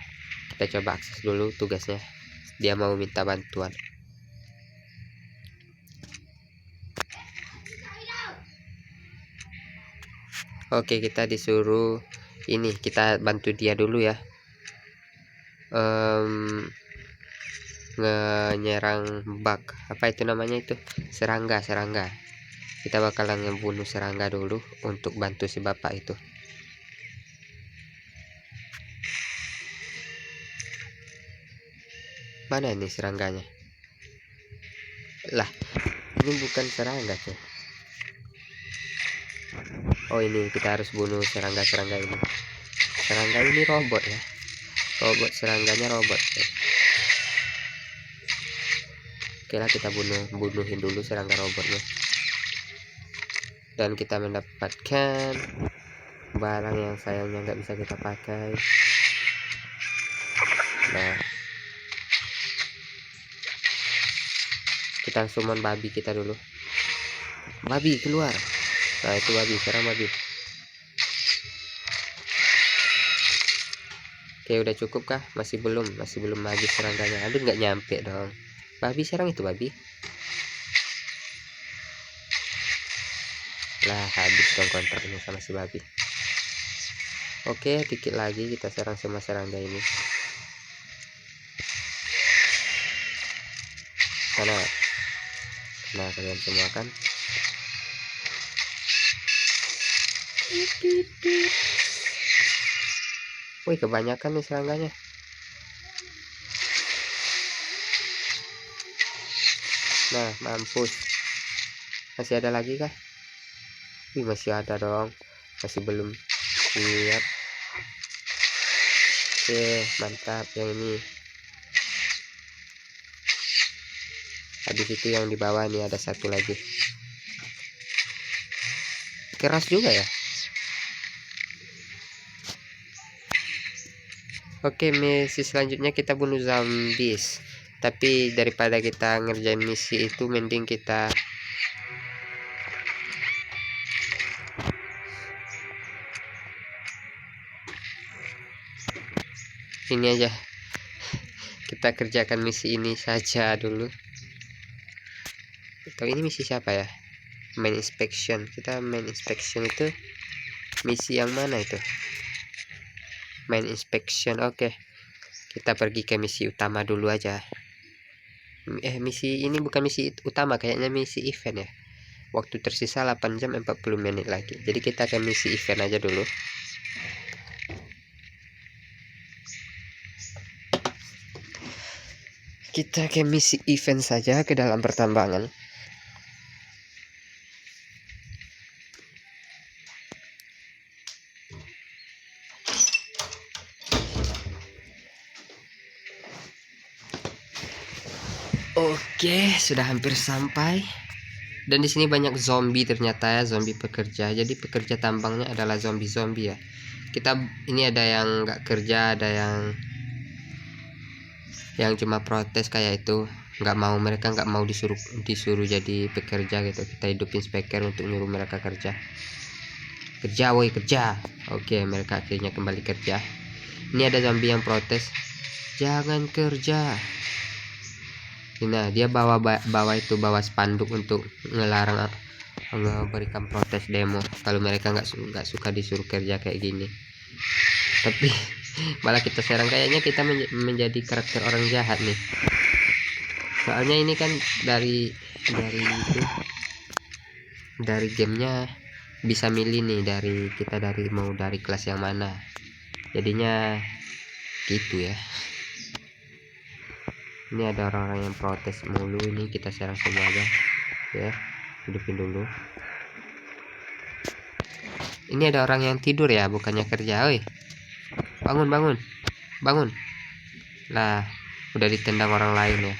Speaker 1: coba akses dulu tugasnya. Dia mau minta bantuan. Oke, kita disuruh ini, kita bantu dia dulu ya, nyerang bug, apa itu namanya itu, serangga. Kita bakalan ngebunuh serangga dulu untuk bantu si bapak itu. Mana ini serangganya? Lah, ini bukan serangga cuy. Oh, ini kita harus bunuh serangga ini. Serangga ini robot ya, robot, serangganya robot cuy. Oke lah, kita bunuhin dulu serangga robotnya, dan kita mendapatkan barang yang sayangnya nggak bisa kita pakai. Nah, kita summon babi kita dulu. Babi keluar. Nah, itu babi, serang babi. Oke, udah cukup kah? Masih belum habis serangganya. Aduh, nggak nyampe dong. Babi serang itu babi. Lah, habis dong kontraknya sama si babi. Oke, dikit lagi kita serang semua serangga ini. Karena nah, kalian semua kan. Wih, kebanyakan nih serangganya. Nah, mampus. Masih ada lagi kah? Wih, masih ada dong. Masih belum siap. Oke, mantap yang ini. Habis itu yang di bawah nih ada satu lagi. Keras juga ya. Oke, misi selanjutnya kita bunuh zombies. Tapi daripada kita ngerjain misi itu, mending kita ini aja. Kita kerjakan misi ini saja dulu. Atau ini misi siapa ya? Main inspection. Kita main inspection itu misi yang mana itu? Main inspection. Oke, kita pergi ke misi utama dulu aja. Misi ini bukan misi utama, kayaknya misi event ya. Waktu tersisa 8 jam 40 menit lagi. Jadi kita ke misi event aja dulu. Kita ke misi event saja, ke dalam pertambangan. Oke, sudah hampir sampai. Dan di sini banyak zombie ternyata ya, zombie pekerja. Jadi pekerja tambangnya adalah zombie ya. Kita ini ada yang nggak kerja, ada yang cuma protes kayak itu, nggak mau, mereka nggak mau disuruh jadi pekerja gitu. Kita hidupin speaker untuk nyuruh mereka kerja. Woi kerja. Oke, mereka akhirnya kembali kerja. Ini ada zombie yang protes, jangan kerja. Nah, dia bawa spanduk untuk ngelarang, memberikan protes demo kalau mereka nggak suka disuruh kerja kayak gini. Tapi malah kita serang, kayaknya kita menjadi karakter orang jahat nih. Soalnya ini kan dari gamenya bisa milih nih, kita mau dari kelas yang mana. Jadinya gitu ya. Ini ada orang-orang yang protes mulu, ini kita serang semua aja ya. Hidupin dulu. Ini ada orang yang tidur ya, bukannya kerja. Oi, bangun. Lah, udah ditendang orang lain ya,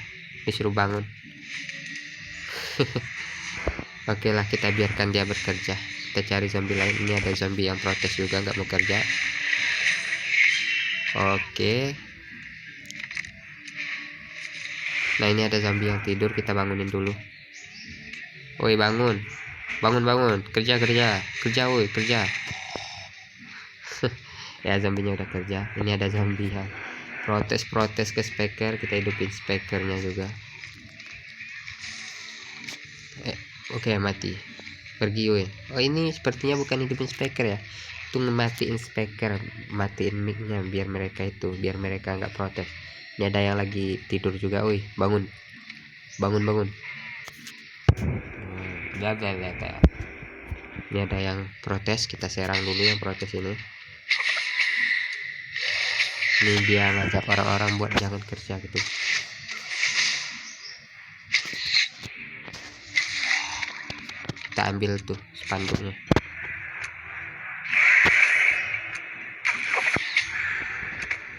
Speaker 1: disuruh bangun. Oke lah, kita biarkan dia bekerja. Kita cari zombie lain. Ini ada zombie yang protes juga, nggak mau kerja. Oke. Nah, ini ada zombie yang tidur, kita bangunin dulu. Woi, bangun. Kerja, woi, kerja. Ya, zombinya udah kerja. Ini ada zombie yang protes ke speaker, kita hidupin speakernya juga. Oke, mati. pergi woi. Oh ini sepertinya bukan hidupin speaker ya, itu matiin speaker, matiin micnya biar mereka nggak protes. Ini ada yang lagi tidur juga, woi bangun bangun. Lihat. Ini ada yang protes, kita serang dulu yang protes ini dia ngajak orang-orang buat jangan kerja gitu. Kita ambil tuh spanduknya.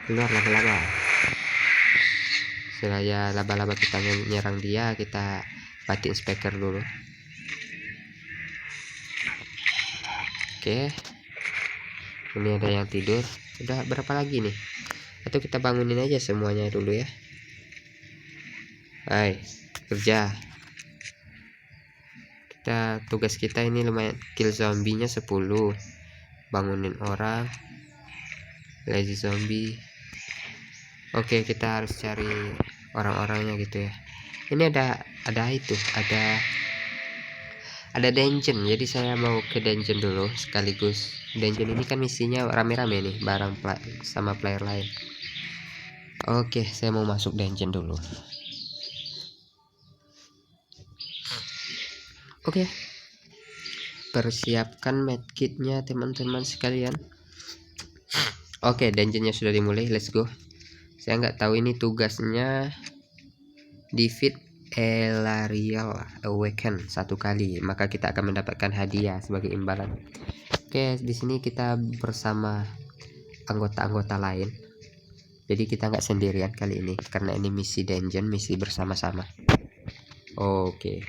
Speaker 1: Keluar laba-laba. Seraya laba-laba kita nyerang dia, kita matiin speaker dulu. Oke. Ini ada yang tidur. Udah berapa lagi nih? Atau kita bangunin aja semuanya dulu ya. Hai, kerja. Tugas kita ini lumayan, kill zombinya 10, bangunin orang, lazy zombie. Oke, kita harus cari orang-orangnya gitu ya. Ini ada dungeon, jadi saya mau ke dungeon dulu sekaligus. Dungeon ini kan misinya rame-rame nih, bareng sama player lain. Oke, saya mau masuk dungeon dulu. Oke, persiapkan medkitnya teman-teman sekalian. Oke, dungeonnya sudah dimulai, let's go. Saya nggak tahu ini tugasnya, defeat Elariel Awaken 1 kali, maka kita akan mendapatkan hadiah sebagai imbalan. Oke, di sini kita bersama anggota-anggota lain, jadi kita nggak sendirian kali ini karena ini misi dungeon, misi bersama-sama. Oke.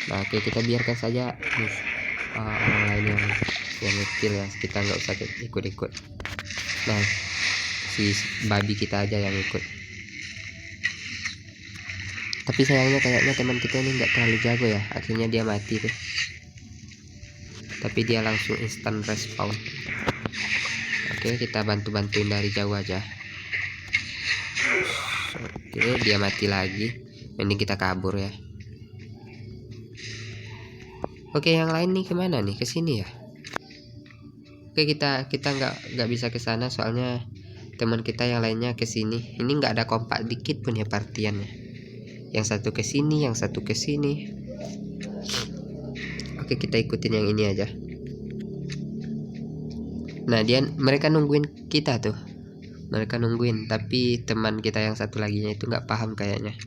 Speaker 1: Nah, oke, kita biarkan saja orang lain yang ngekill ya, kita nggak usah ikut-ikut. Nah, si babi kita aja yang ikut. Tapi sayangnya kayaknya teman kita ini nggak terlalu jago ya, akhirnya dia mati tuh. Tapi dia langsung instant respawn. Oke, kita bantuin dari jauh aja. Oke, dia mati lagi, mending kita kabur ya. Oke, yang lain nih kemana nih? Kesini ya. Oke, kita nggak bisa ke sana soalnya teman kita yang lainnya kesini. Ini nggak ada kompak dikit pun ya partiannya. Yang satu ke sini, yang satu ke sini. Oke, kita ikutin yang ini aja. Nah, mereka nungguin kita tuh. Mereka nungguin, tapi teman kita yang satu laginya itu nggak paham kayaknya.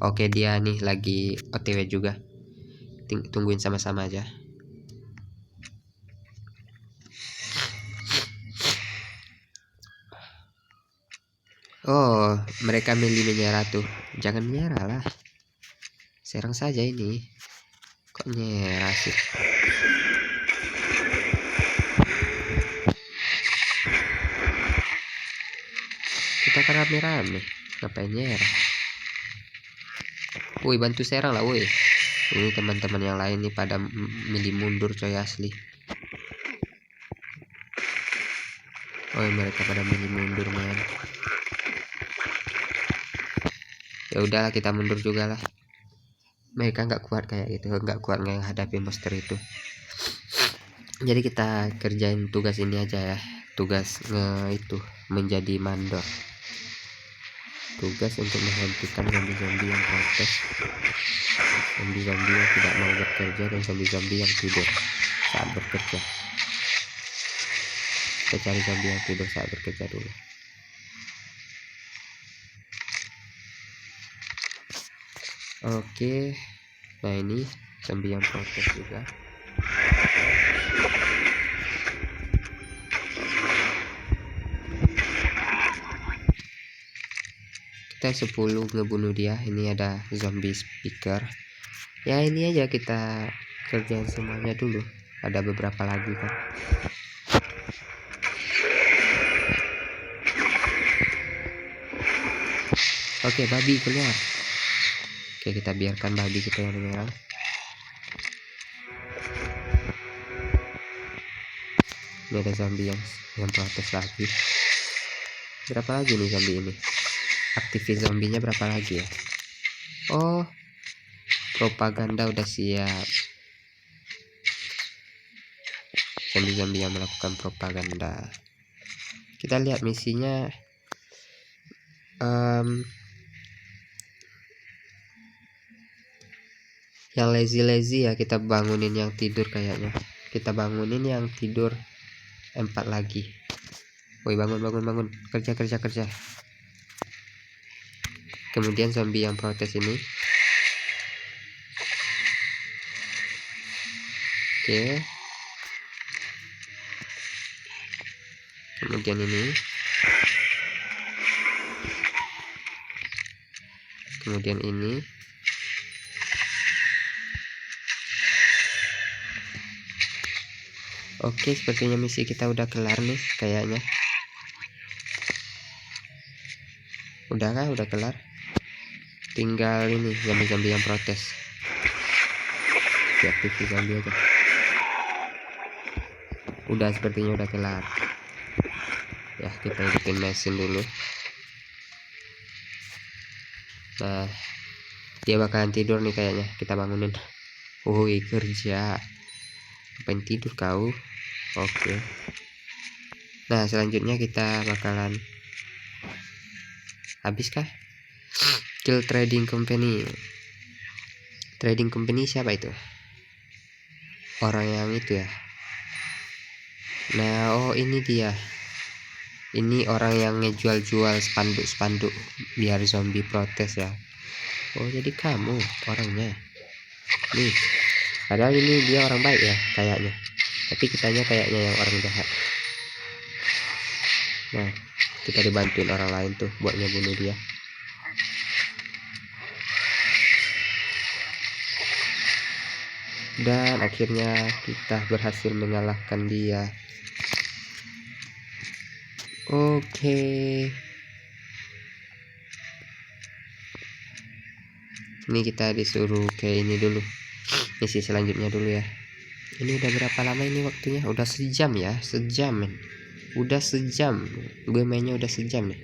Speaker 1: Oke, dia nih lagi OTW juga. Tungguin sama-sama aja. Oh, mereka milih menyerah tuh. Jangan menyerah lah. Serang saja ini. Kok nyerah sih? Kita kan rame-rame. Ngapain nyerah? Woi, bantu serang lah woi. Ini teman-teman yang lain nih pada milih mundur coy, asli. Oh, mereka pada milih mundur man. Ya udahlah, kita mundur juga lah. Mereka nggak kuat kayak gitu, nggak kuat menghadapi monster itu. Jadi kita kerjain tugas ini aja ya. Tugas itu menjadi mandor. Tugas untuk menghentikan zombie-zombie yang protes, zombie-zombie yang tidak mau bekerja, dan zombie-zombie yang tidur saat bekerja. Kita cari zombie yang tidur saat bekerja dulu. Oke, nah ini zombie yang protes juga. Kita 10 ngebunuh dia. Ini ada zombie speaker ya. Ini aja kita kerjain semuanya dulu, ada beberapa lagi kan. Oke, babi keluar. Oke, kita biarkan babi kita yang menyerang. Ini ada zombie yang protes lagi. Berapa lagi nih zombie ini? Aktivis zombinya berapa lagi ya? Oh, propaganda udah siap. Zombie-zombie yang melakukan propaganda. Kita lihat misinya. Yang lazy ya, kita bangunin yang tidur kayaknya. Kita bangunin yang tidur 4 lagi. Woi, bangun. Kerja. Kemudian zombie yang protes ini. Oke. Kemudian ini. Kemudian ini. Oke, sepertinya misi kita udah kelar nih kayaknya. Udah kelar. Tinggal ini zombie yang protes. Aktifin zombie aja. Udah, sepertinya udah kelar. Ya, kita hidupin mesin dulu. Nah, dia bakalan tidur nih kayaknya. Kita bangunin. Woi, kerja. Ngapain tidur kau? Oke. Nah, selanjutnya kita bakalan habiskah? Kill trading company. Trading company siapa itu? Orang yang itu ya. Nah, oh ini dia. Ini orang yang ngejual-jual spanduk biar zombie protes ya. Oh, jadi kamu orangnya. Nih. Padahal ini dia orang baik ya kayaknya. Tapi kitanya kayaknya yang orang jahat. Nah, kita dibantuin orang lain tuh buat ngebunuh dia. Dan akhirnya kita berhasil mengalahkan dia. Oke. Ini kita disuruh ke ini dulu. Misi selanjutnya dulu ya. Ini udah berapa lama ini waktunya? Udah sejam ya, sejam men. Udah sejam. Gue mainnya udah sejam nih.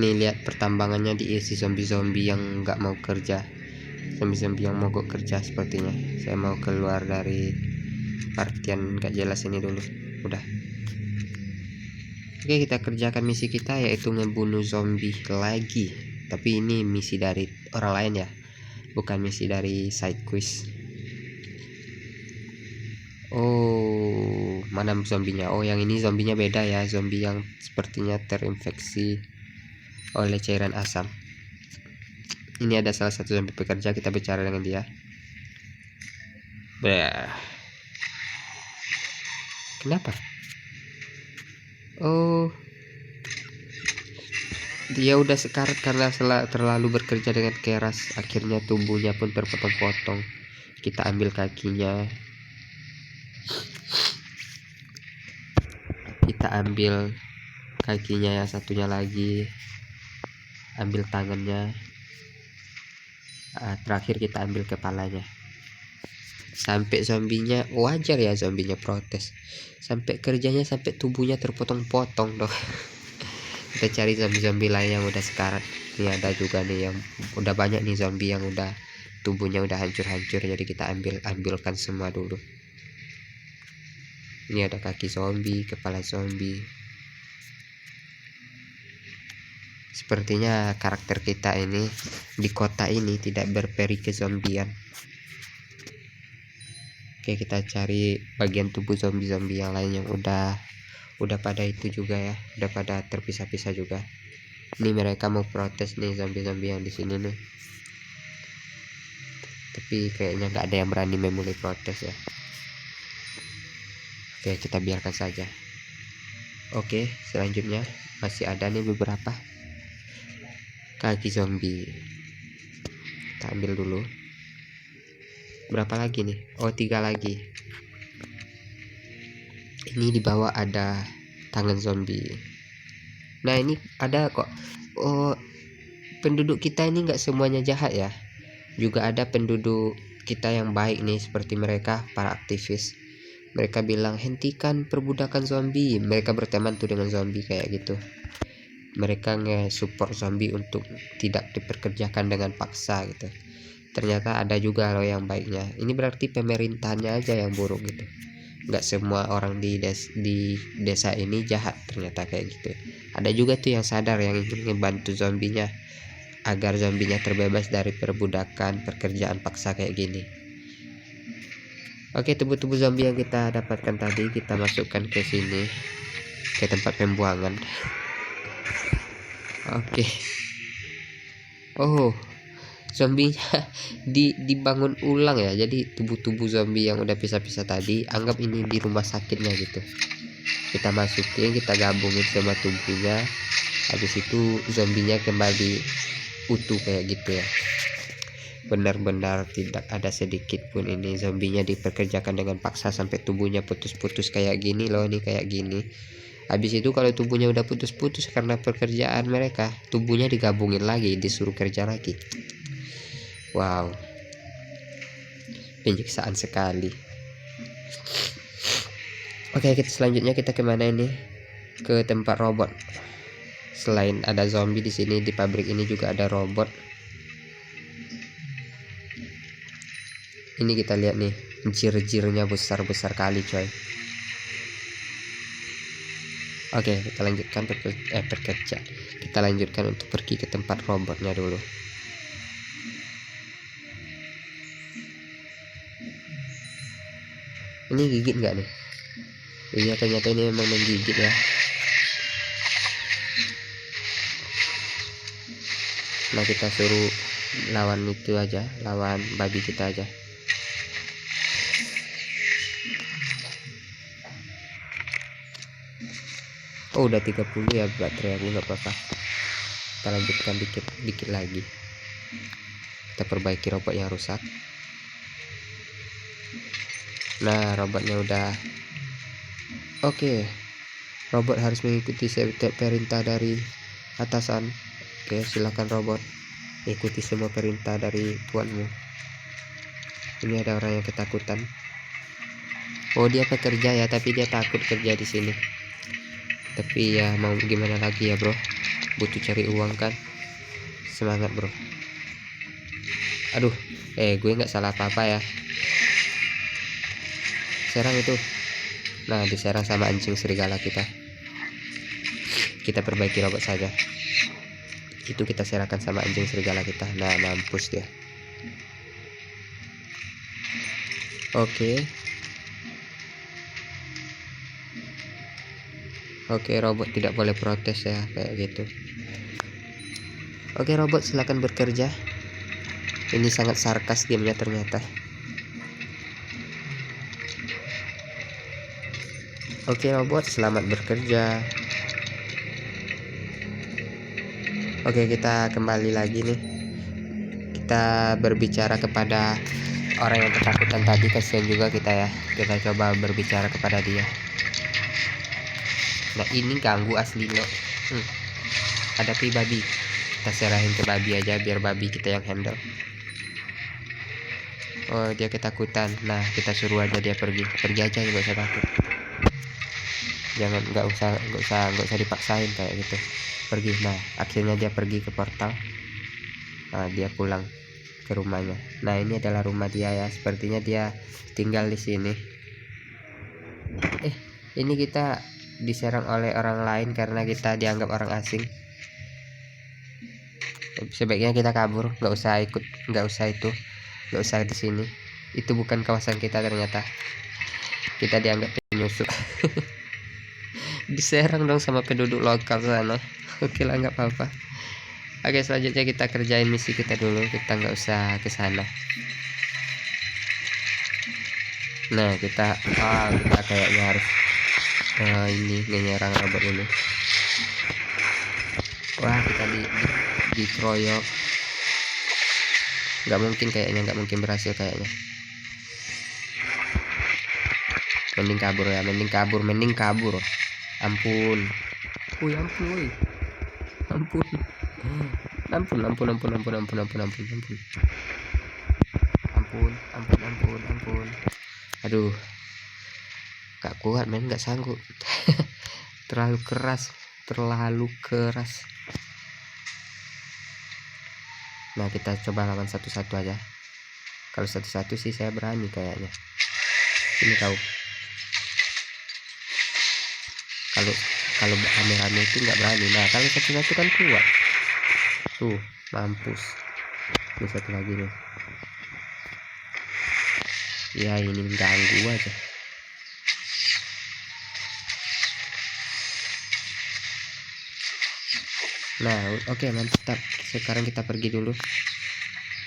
Speaker 1: Nih lihat pertambangannya diisi zombie-zombie yang nggak mau kerja. Zombie-zombie yang mogok kerja sepertinya. Saya mau keluar dari partian gak jelas ini dulu. Udah. Oke, kita kerjakan misi kita yaitu ngebunuh zombie lagi. Tapi ini misi dari orang lain ya, bukan misi dari side quest. Oh, mana zombinya? Oh, yang ini zombinya beda ya. Zombie yang sepertinya terinfeksi oleh cairan asam. Ini ada salah satu zombie pekerja, kita bicara dengan dia. Kenapa? Oh, dia udah sekarat karena terlalu bekerja dengan keras. Akhirnya tubuhnya pun terpotong-potong. Kita ambil kakinya. Kita ambil kakinya yang satunya lagi. Ambil tangannya. Terakhir kita ambil kepalanya. Sampai zombinya, wajar ya zombinya protes. Sampai kerjanya sampai tubuhnya terpotong-potong dong. Kita cari zombie-zombie lain yang udah sekarat. Ini ada juga nih yang udah banyak nih zombie yang udah tubuhnya udah hancur-hancur. Jadi kita ambilkan semua dulu. Ini ada kaki zombie, kepala zombie. Sepertinya karakter kita ini di kota ini tidak berperi kezombian. Oke, kita cari bagian tubuh zombie-zombie yang lain yang udah pada itu juga ya, udah pada terpisah-pisah juga. Ini mereka mau protes nih zombie-zombie yang di sini nih. Tapi kayaknya nggak ada yang berani memulai protes ya. Oke, kita biarkan saja. Oke, selanjutnya masih ada nih beberapa kaki zombie. Kita ambil dulu. Berapa lagi nih? Oh, 3 lagi. Ini di bawah ada tangan zombie. Nah, ini ada kok. Oh, penduduk kita ini nggak semuanya jahat ya. Juga ada penduduk kita yang baik nih, seperti mereka para aktivis. Mereka bilang hentikan perbudakan zombie. Mereka berteman tuh dengan zombie kayak gitu. mereka nge-support zombie untuk tidak diperkerjakan dengan paksa gitu. Ternyata ada juga loh yang baiknya. Ini berarti pemerintahnya aja yang buruk gitu. Nggak semua orang di desa ini jahat, ternyata kayak gitu. Ada juga tuh yang sadar, yang ingin ngebantu zombinya agar zombinya terbebas dari perbudakan pekerjaan paksa kayak gini. Oke, tubuh-tubuh zombie yang kita dapatkan tadi kita masukkan ke sini, ke tempat pembuangan. Oke. Oh, zombinya dibangun ulang ya. Jadi tubuh-tubuh zombie yang udah pisah-pisah tadi, anggap ini di rumah sakitnya gitu. Kita masukin, kita gabungin sama tubuhnya. Habis itu zombinya kembali utuh kayak gitu ya. Benar-benar tidak ada sedikit pun ini zombinya diperkerjakan dengan paksa sampai tubuhnya putus-putus kayak gini loh, nih kayak gini. Habis itu kalau tubuhnya udah putus-putus karena pekerjaan mereka, tubuhnya digabungin lagi, disuruh kerja lagi. Wow, penyiksaan sekali. Oke, selanjutnya kita kemana ini? Ke tempat robot. Selain ada zombie di sini, di pabrik ini juga ada robot. Ini kita lihat nih, jir-jirnya besar-besar kali coy. Oke, kita lanjutkan bekerja. Kita lanjutkan untuk pergi ke tempat robotnya dulu. Ini gigit nggak nih? Iya, ternyata ini memang menggigit ya. Nah, kita suruh lawan itu aja, lawan babi kita aja. Oh, udah 30 ya baterai aku, nggak apa-apa. Kita lanjutkan dikit lagi. Kita perbaiki robot yang rusak. Nah, robotnya udah oke. Robot harus mengikuti setiap perintah dari atasan. Oke, silakan robot, ikuti semua perintah dari tuanmu. Ini ada orang yang ketakutan. Oh, dia pekerja ya, tapi dia takut kerja di sini. Tapi ya mau gimana lagi ya bro, butuh cari uang kan. Semangat bro. Aduh, gue nggak salah apa-apa ya. Serang itu. Nah, diserang sama anjing serigala kita. Kita perbaiki robot saja. Itu kita serahkan sama anjing serigala kita. Nah, mampus dia. Oke. Oke, robot tidak boleh protes ya kayak gitu. Oke, robot silakan bekerja. Ini sangat sarkas gamenya ternyata. Oke robot, selamat bekerja. Oke, kita kembali lagi nih. Kita berbicara kepada orang yang ketakutan tadi, kasihan juga kita ya. Kita coba berbicara kepada dia. Nah, ini ganggu asli lo. Hadapi babi. Kita serahin ke babi aja, biar babi kita yang handle. Oh, dia ketakutan. Nah, kita suruh aja dia pergi aja, nggak usah takut. Jangan, nggak usah dipaksain kayak gitu. Pergi. Nah, akhirnya dia pergi ke portal. Nah, dia pulang ke rumahnya. Nah, ini adalah rumah dia ya. Sepertinya dia tinggal di sini. Ini kita diserang oleh orang lain karena kita dianggap orang asing. Sebaiknya kita kabur, nggak usah di sini. Itu bukan kawasan kita ternyata. Kita dianggap penyusup. Diserang dong sama penduduk lokal sana. Oke lah, nggak apa-apa. Oke, selanjutnya kita kerjain misi kita dulu. Kita nggak usah ke sana. Nah, kita kayaknya harus ini menyerang robot ini. Wah, kita dikeroyok. Nggak mungkin berhasil kayaknya. Mending kabur. Ampun. Ampun. Aduh, gak kuat men, gak sanggup. Terlalu keras terlalu keras. Nah, kita coba lawan satu-satu aja. Kalau satu-satu sih saya berani kayaknya. Ini kau. Kalau rame-rame itu nggak berani. Nah, kalau satu-satu kan kuat. Tuh, mampus. Ini satu lagi nih. Ya, ini ganggu aja. Nah, oke, mantap. Sekarang kita pergi dulu.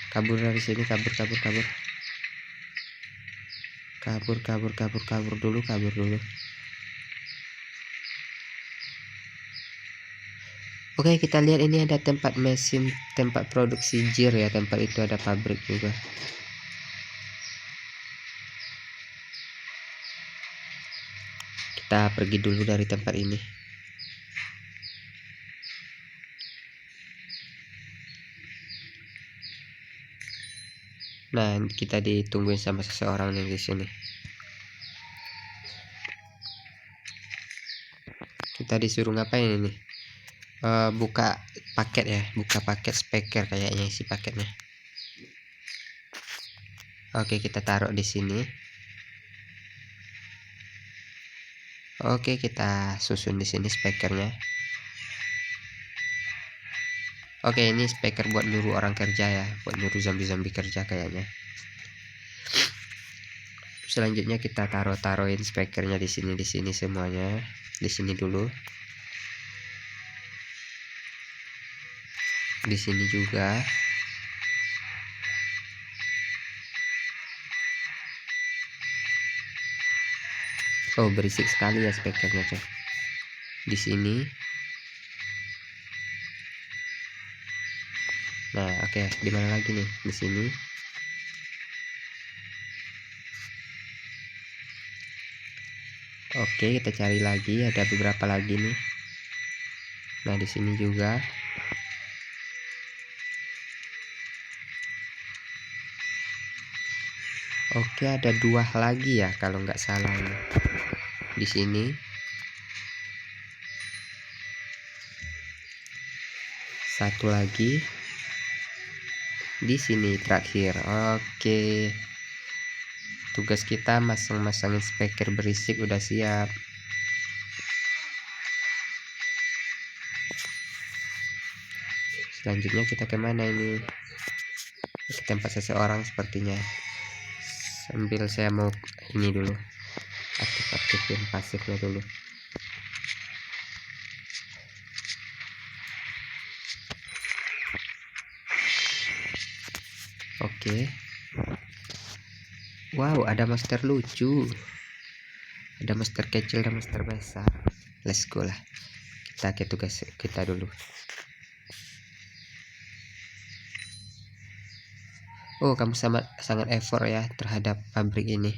Speaker 1: Kabur dari sini, kabur dulu. Oke, kita lihat ini ada tempat mesin, tempat produksi jir ya. Tempat itu ada pabrik juga. Kita pergi dulu dari tempat ini. Nah, kita ditungguin sama seseorang nih di sini. Kita disuruh ngapain ini? Buka paket ya, buka paket speaker kayaknya isi paketnya. Oke, kita taruh di sini. Oke, kita susun di sini speakernya. Oke, ini speaker buat nyuruh orang kerja ya, buat nyuruh zombie-zombie kerja kayaknya. Selanjutnya kita taruhin speakernya di sini semuanya. Di sini dulu. Di sini juga. Oh, berisik sekali ya speakernya, coy. Di sini. Nah, oke, di mana lagi nih? Di sini. Oke, kita cari lagi, ada beberapa lagi nih. Nah, di sini juga. Oke, ada 2 lagi ya kalau nggak salah ini. Di sini. Satu lagi. Di sini terakhir. Oke. Tugas kita masang-masangin speaker berisik udah siap. Selanjutnya kita kemana ini? Ke tempat seseorang sepertinya. Sambil saya mau ini dulu, aktifin pasifnya dulu. Oke. Wow, ada monster lucu, ada monster kecil dan monster besar. Let's go lah, kita ke tugas kita dulu. Oh, kamu sangat effort ya terhadap pabrik ini.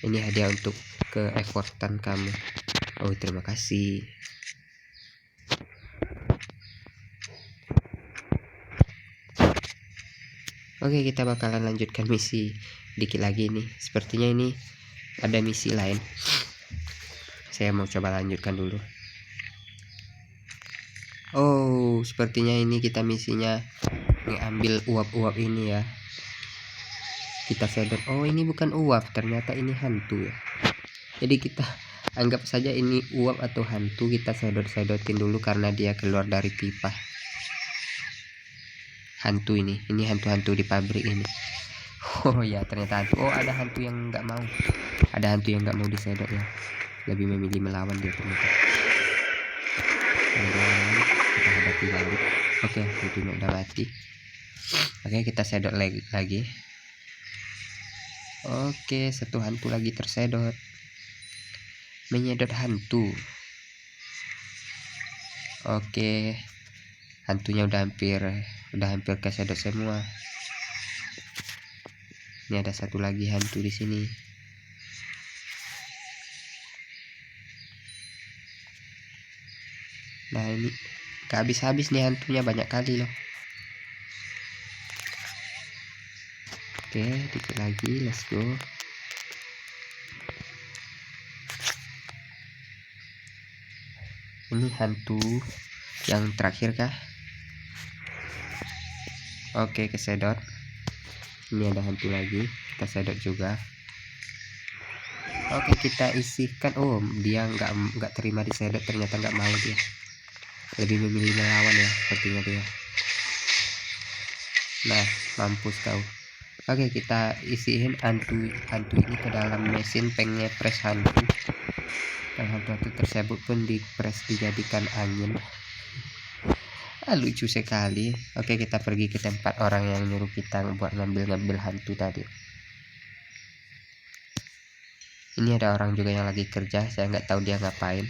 Speaker 1: Ini hadiah untuk ke-effortan kamu. Oh, terima kasih. Oke, kita bakalan lanjutkan misi dikit lagi nih. Sepertinya ini ada misi lain. Saya mau coba lanjutkan dulu. Oh, sepertinya ini kita misinya ngambil uap-uap ini ya. Kita sedot. Oh, ini bukan uap, ternyata ini hantu ya. Jadi kita anggap saja ini uap atau hantu. Kita sedot-sedotin dulu karena dia keluar dari pipa. Hantu ini hantu-hantu di pabrik ini. Oh ya, ternyata hantu. Oh, ada hantu yang nggak mau. Ada hantu yang nggak mau disedot ya. Lebih memilih melawan dia ternyata. Kita hadapi balik. Oke, hantunya udah mati. Oke, kita sedot lagi. Oke, satu hantu lagi tersedot. Menyedot hantu. Oke, hantunya udah hampir kesedot semua. Ini ada satu lagi hantu di sini. Nah, ini gak habis-habis nih hantunya, banyak kali loh. Oke, dikit lagi, let's go. Ini hantu yang terakhir kah? Oke, kesedot. Ini ada hantu lagi, kita sedot juga. Oke, kita isikan. Oh, dia nggak terima disedot, ternyata nggak mau dia. Lebih memilih melawan ya, sepertinya dia. Nah, mampus kau. Oke, kita isiin hantu ini ke dalam mesin pengepres hantu. Dan hantu tersebut pun dipres dijadikan angin. Lucu sekali. Oke, kita pergi ke tempat orang yang nyuruh kita buat ngambil hantu tadi. Ini ada orang juga yang lagi kerja, saya nggak tahu dia ngapain.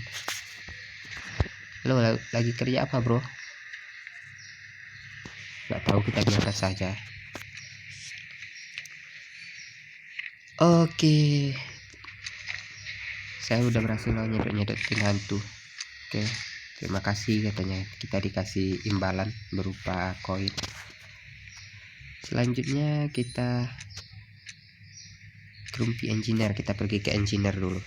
Speaker 1: Lo lagi kerja apa, bro? Nggak tahu, kita biarkan saja. Oke, saya udah berhasil nyedotin hantu. Oke, terima kasih katanya. Kita dikasih imbalan berupa koin. Selanjutnya kita Grumpy Engineer. Kita pergi ke Engineer dulu.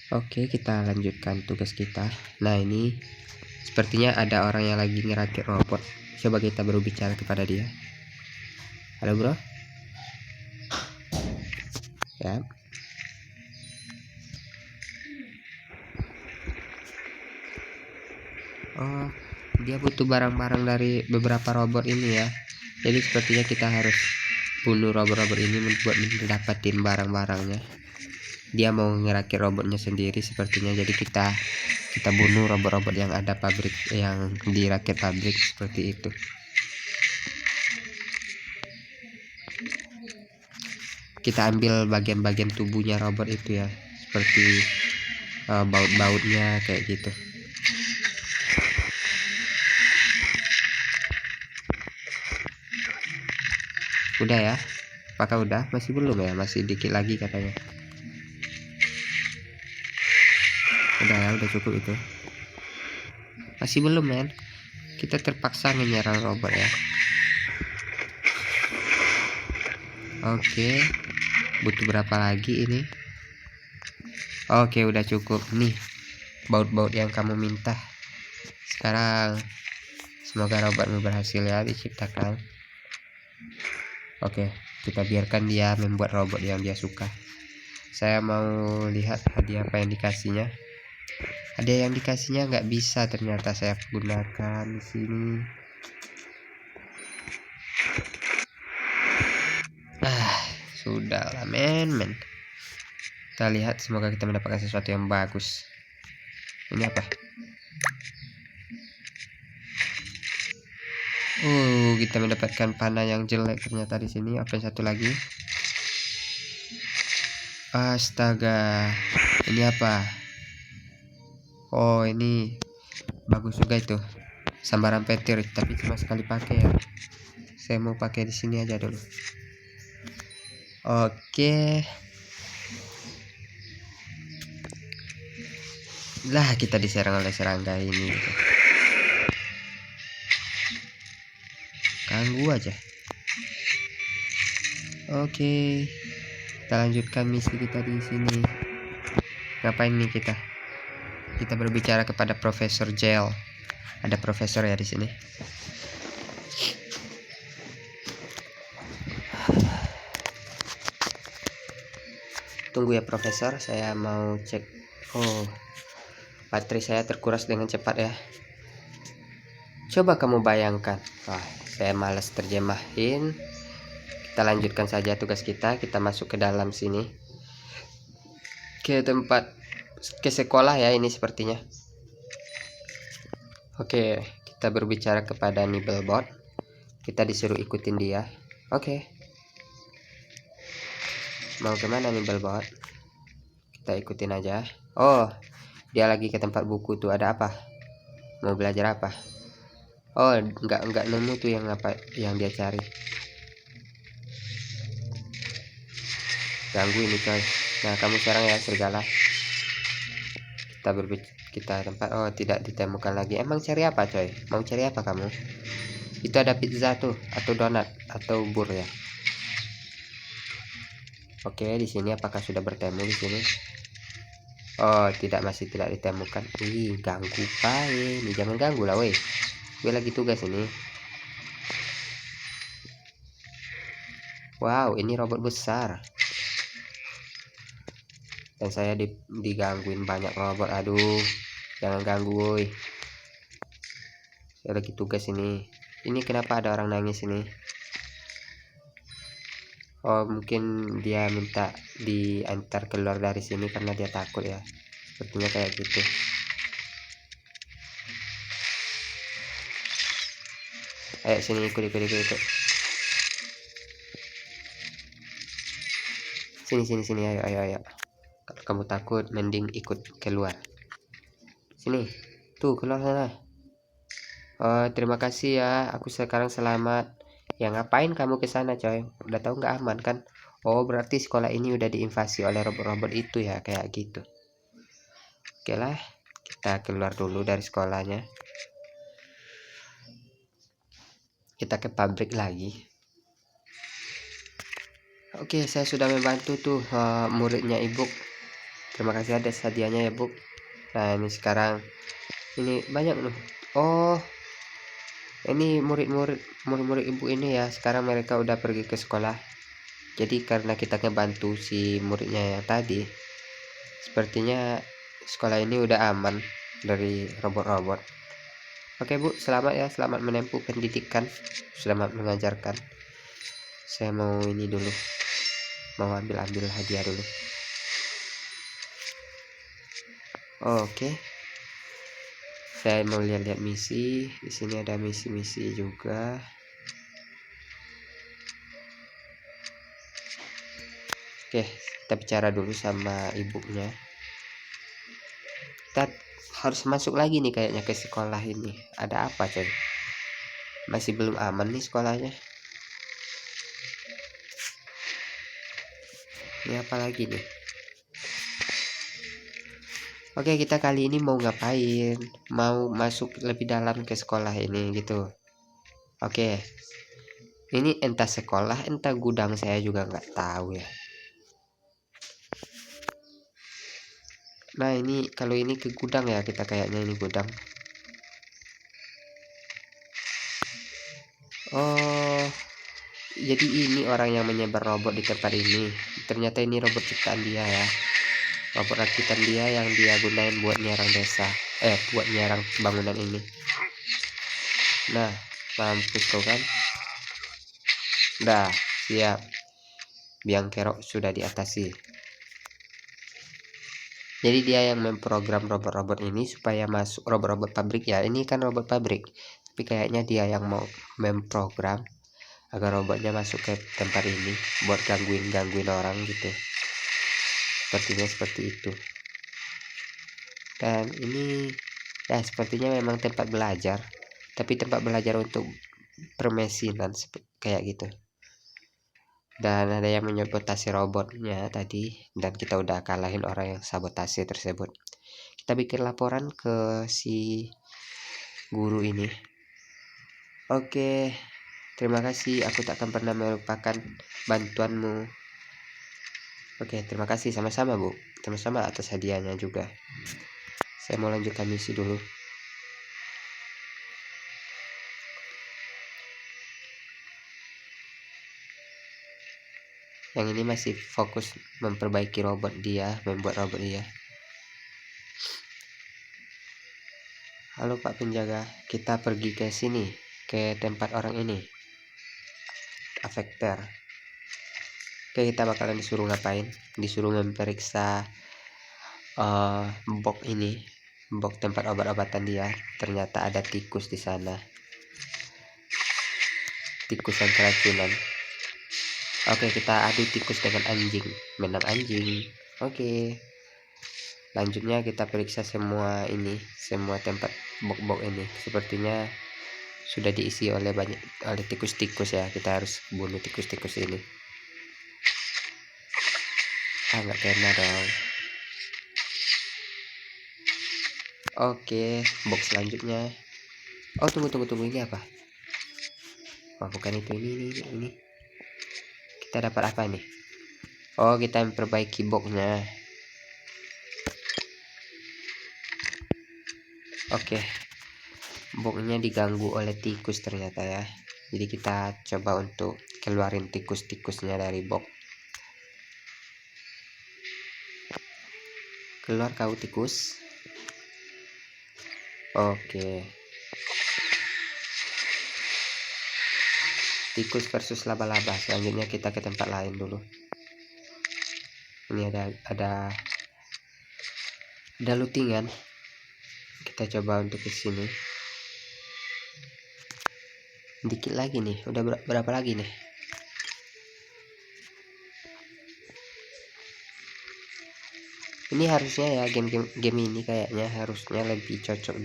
Speaker 1: Oke, kita lanjutkan tugas kita. Nah, ini sepertinya ada orang yang lagi ngerakit robot. Coba kita berbicara kepada dia. Halo, bro. Ya. Oh, dia butuh barang-barang dari beberapa robot ini ya. Jadi sepertinya kita harus bunuh robot-robot ini buat mendapatkan barang-barangnya. Dia mau ngerakit robotnya sendiri sepertinya. Jadi kita bunuh robot-robot yang ada pabrik, yang dirakit pabrik seperti itu. Kita ambil bagian-bagian tubuhnya robot itu ya, seperti baut-bautnya kayak gitu. Udah ya? Apakah udah? Masih belum ya? Masih dikit lagi katanya. Udah ya, udah cukup itu. Masih belum, men. Kita terpaksa menyerang robot ya. Oke. Butuh berapa lagi ini? Oke, udah cukup. Nih, baut-baut yang kamu minta. Sekarang semoga robotmu berhasil ya diciptakan. Oke, kita biarkan dia membuat robot yang dia suka. Saya mau lihat hadiah apa yang dikasihnya. Hadiah yang dikasihnya nggak bisa ternyata saya gunakan di sini. Sudahlah, men. Kita lihat, semoga kita mendapatkan sesuatu yang bagus. Ini apa? Kita mendapatkan panah yang jelek ternyata di sini. Apa yang satu lagi? Astaga, ini apa? Oh, ini bagus juga itu. Sambaran petir, tapi cuma sekali pakai ya. Saya mau pakai di sini aja dulu. Oke. Lah, kita diserang oleh serangga ini gitu. Ganggu aja. Oke, kita lanjutkan misi kita di sini. Ngapain nih kita? Kita berbicara kepada Profesor Gel. Ada profesor ya di sini. Tunggu ya, Profesor. Saya mau cek. Oh, baterai saya terkuras dengan cepat ya. Coba kamu bayangkan. Wah, saya malas terjemahin. Kita lanjutkan saja tugas kita. Kita masuk ke dalam sini, ke tempat, ke sekolah ya ini sepertinya. Oke, kita berbicara kepada Nibelbot. Kita disuruh ikutin dia. Oke. Mau kemana Nibelbot? Kita ikutin aja. Oh, dia lagi ke tempat buku tuh. Ada apa? Mau belajar apa? Oh, nggak nemu tuh yang apa yang dia cari. Ganggu ini coy. Nah, kamu sekarang ya serigala. kita tempat. Oh, tidak ditemukan lagi. Emang cari apa coy? Mau cari apa kamu? Itu ada pizza tuh, atau donat, atau bur ya. Oke, di sini apakah sudah bertemu di sini? Oh, tidak, masih tidak ditemukan. Ih, ganggu pak ini, jangan ganggu lah woi. Gue lagi tugas ini. Wow, ini robot besar. Dan saya digangguin banyak robot. Aduh, jangan ganggu woi. Saya lagi tugas ini. Ini kenapa ada orang nangis ini? Oh, mungkin dia minta diantar keluar dari sini karena dia takut ya. Sepertinya kayak gitu. Ayo sini, ikut. Sini, ayo. Kalau kamu takut, mending ikut keluar. Sini, tuh keluar sana. Oh, terima kasih ya. Aku sekarang selamat. Ya ngapain kamu ke sana, coy? Udah tahu nggak aman kan? Oh, berarti sekolah ini udah diinvasi oleh robot-robot itu ya, kayak gitu. Oke lah, kita keluar dulu dari sekolahnya. Kita ke pabrik lagi. Oke, saya sudah membantu tuh muridnya ibu. Terima kasih atas hadiahnya ya bu. Nah, ini sekarang ini banyak loh. Oh, ini murid-murid ibu ini ya. Sekarang mereka udah pergi ke sekolah. Jadi karena kita ngebantu si muridnya yang tadi, sepertinya sekolah ini udah aman dari robot-robot. Oke bu, selamat ya, selamat menempuh pendidikan, selamat mengajarkan. Saya mau ini dulu, mau ambil hadiah dulu. Oke, saya mau lihat-lihat misi. Di sini ada misi-misi juga. Oke, kita bicara dulu sama ibunya. Kita harus masuk lagi nih kayaknya ke sekolah ini. Ada apa coy? Masih belum aman nih sekolahnya. Ini apa lagi nih? Oke, kita kali ini mau ngapain? Mau masuk lebih dalam ke sekolah ini gitu. Oke, ini entah sekolah entah gudang, saya juga nggak tahu ya. Nah, ini kalau ini ke gudang ya, kita kayaknya ini gudang. Oh, jadi ini orang yang menyebar robot di tempat ini. Ternyata ini robot ciptaan dia ya. Robot rakitan dia yang dia gunain buat nyerang desa. Buat nyerang bangunan ini. Nah, mampus kau kan. Dah, siap. Biang kerok sudah diatasi. Jadi dia yang memprogram robot-robot ini supaya masuk, robot-robot pabrik ya. Ini kan robot pabrik, tapi kayaknya dia yang mau memprogram agar robotnya masuk ke tempat ini buat gangguin orang gitu. Sepertinya seperti itu. Dan ini ya sepertinya memang tempat belajar, tapi tempat belajar untuk permesinan kayak gitu. Dan ada yang menyabotase robotnya tadi, dan kita udah kalahin orang yang sabotase tersebut. Kita bikin laporan ke si guru ini. Oke, terima kasih, aku tak akan pernah melupakan bantuanmu. Oke, terima kasih, sama-sama bu, sama-sama atas hadiahnya juga. Saya mau lanjutkan misi dulu. Yang ini masih fokus memperbaiki robot dia, membuat robot dia. Halo Pak Penjaga, kita pergi ke sini, ke tempat orang ini, Affector. Oke, kita bakalan disuruh ngapain? Disuruh memeriksa box ini, box tempat obat-obatan dia. Ternyata ada tikus di sana, tikus yang keracunan. Oke, kita adu tikus dengan anjing, menang anjing. Oke, lanjutnya kita periksa semua ini, semua tempat box-box ini. Sepertinya sudah diisi oleh tikus-tikus ya. Kita harus bunuh tikus-tikus ini. Nggak kena dong. Oke, box selanjutnya. Oh, tunggu ini apa? Oh, bukan itu, ini. Kita dapat apa nih? Oh, kita memperbaiki boxnya. Oke, boxnya diganggu oleh tikus ternyata ya. Jadi kita coba untuk keluarin tikus-tikusnya dari box. Keluar kau tikus. Oke. Tikus versus laba-laba. Selanjutnya kita ke tempat lain dulu. Ini ada lootingan. Kita coba untuk ke sini. Dikit lagi nih. Udah berapa lagi nih? Ini harusnya ya game ini kayaknya harusnya lebih cocok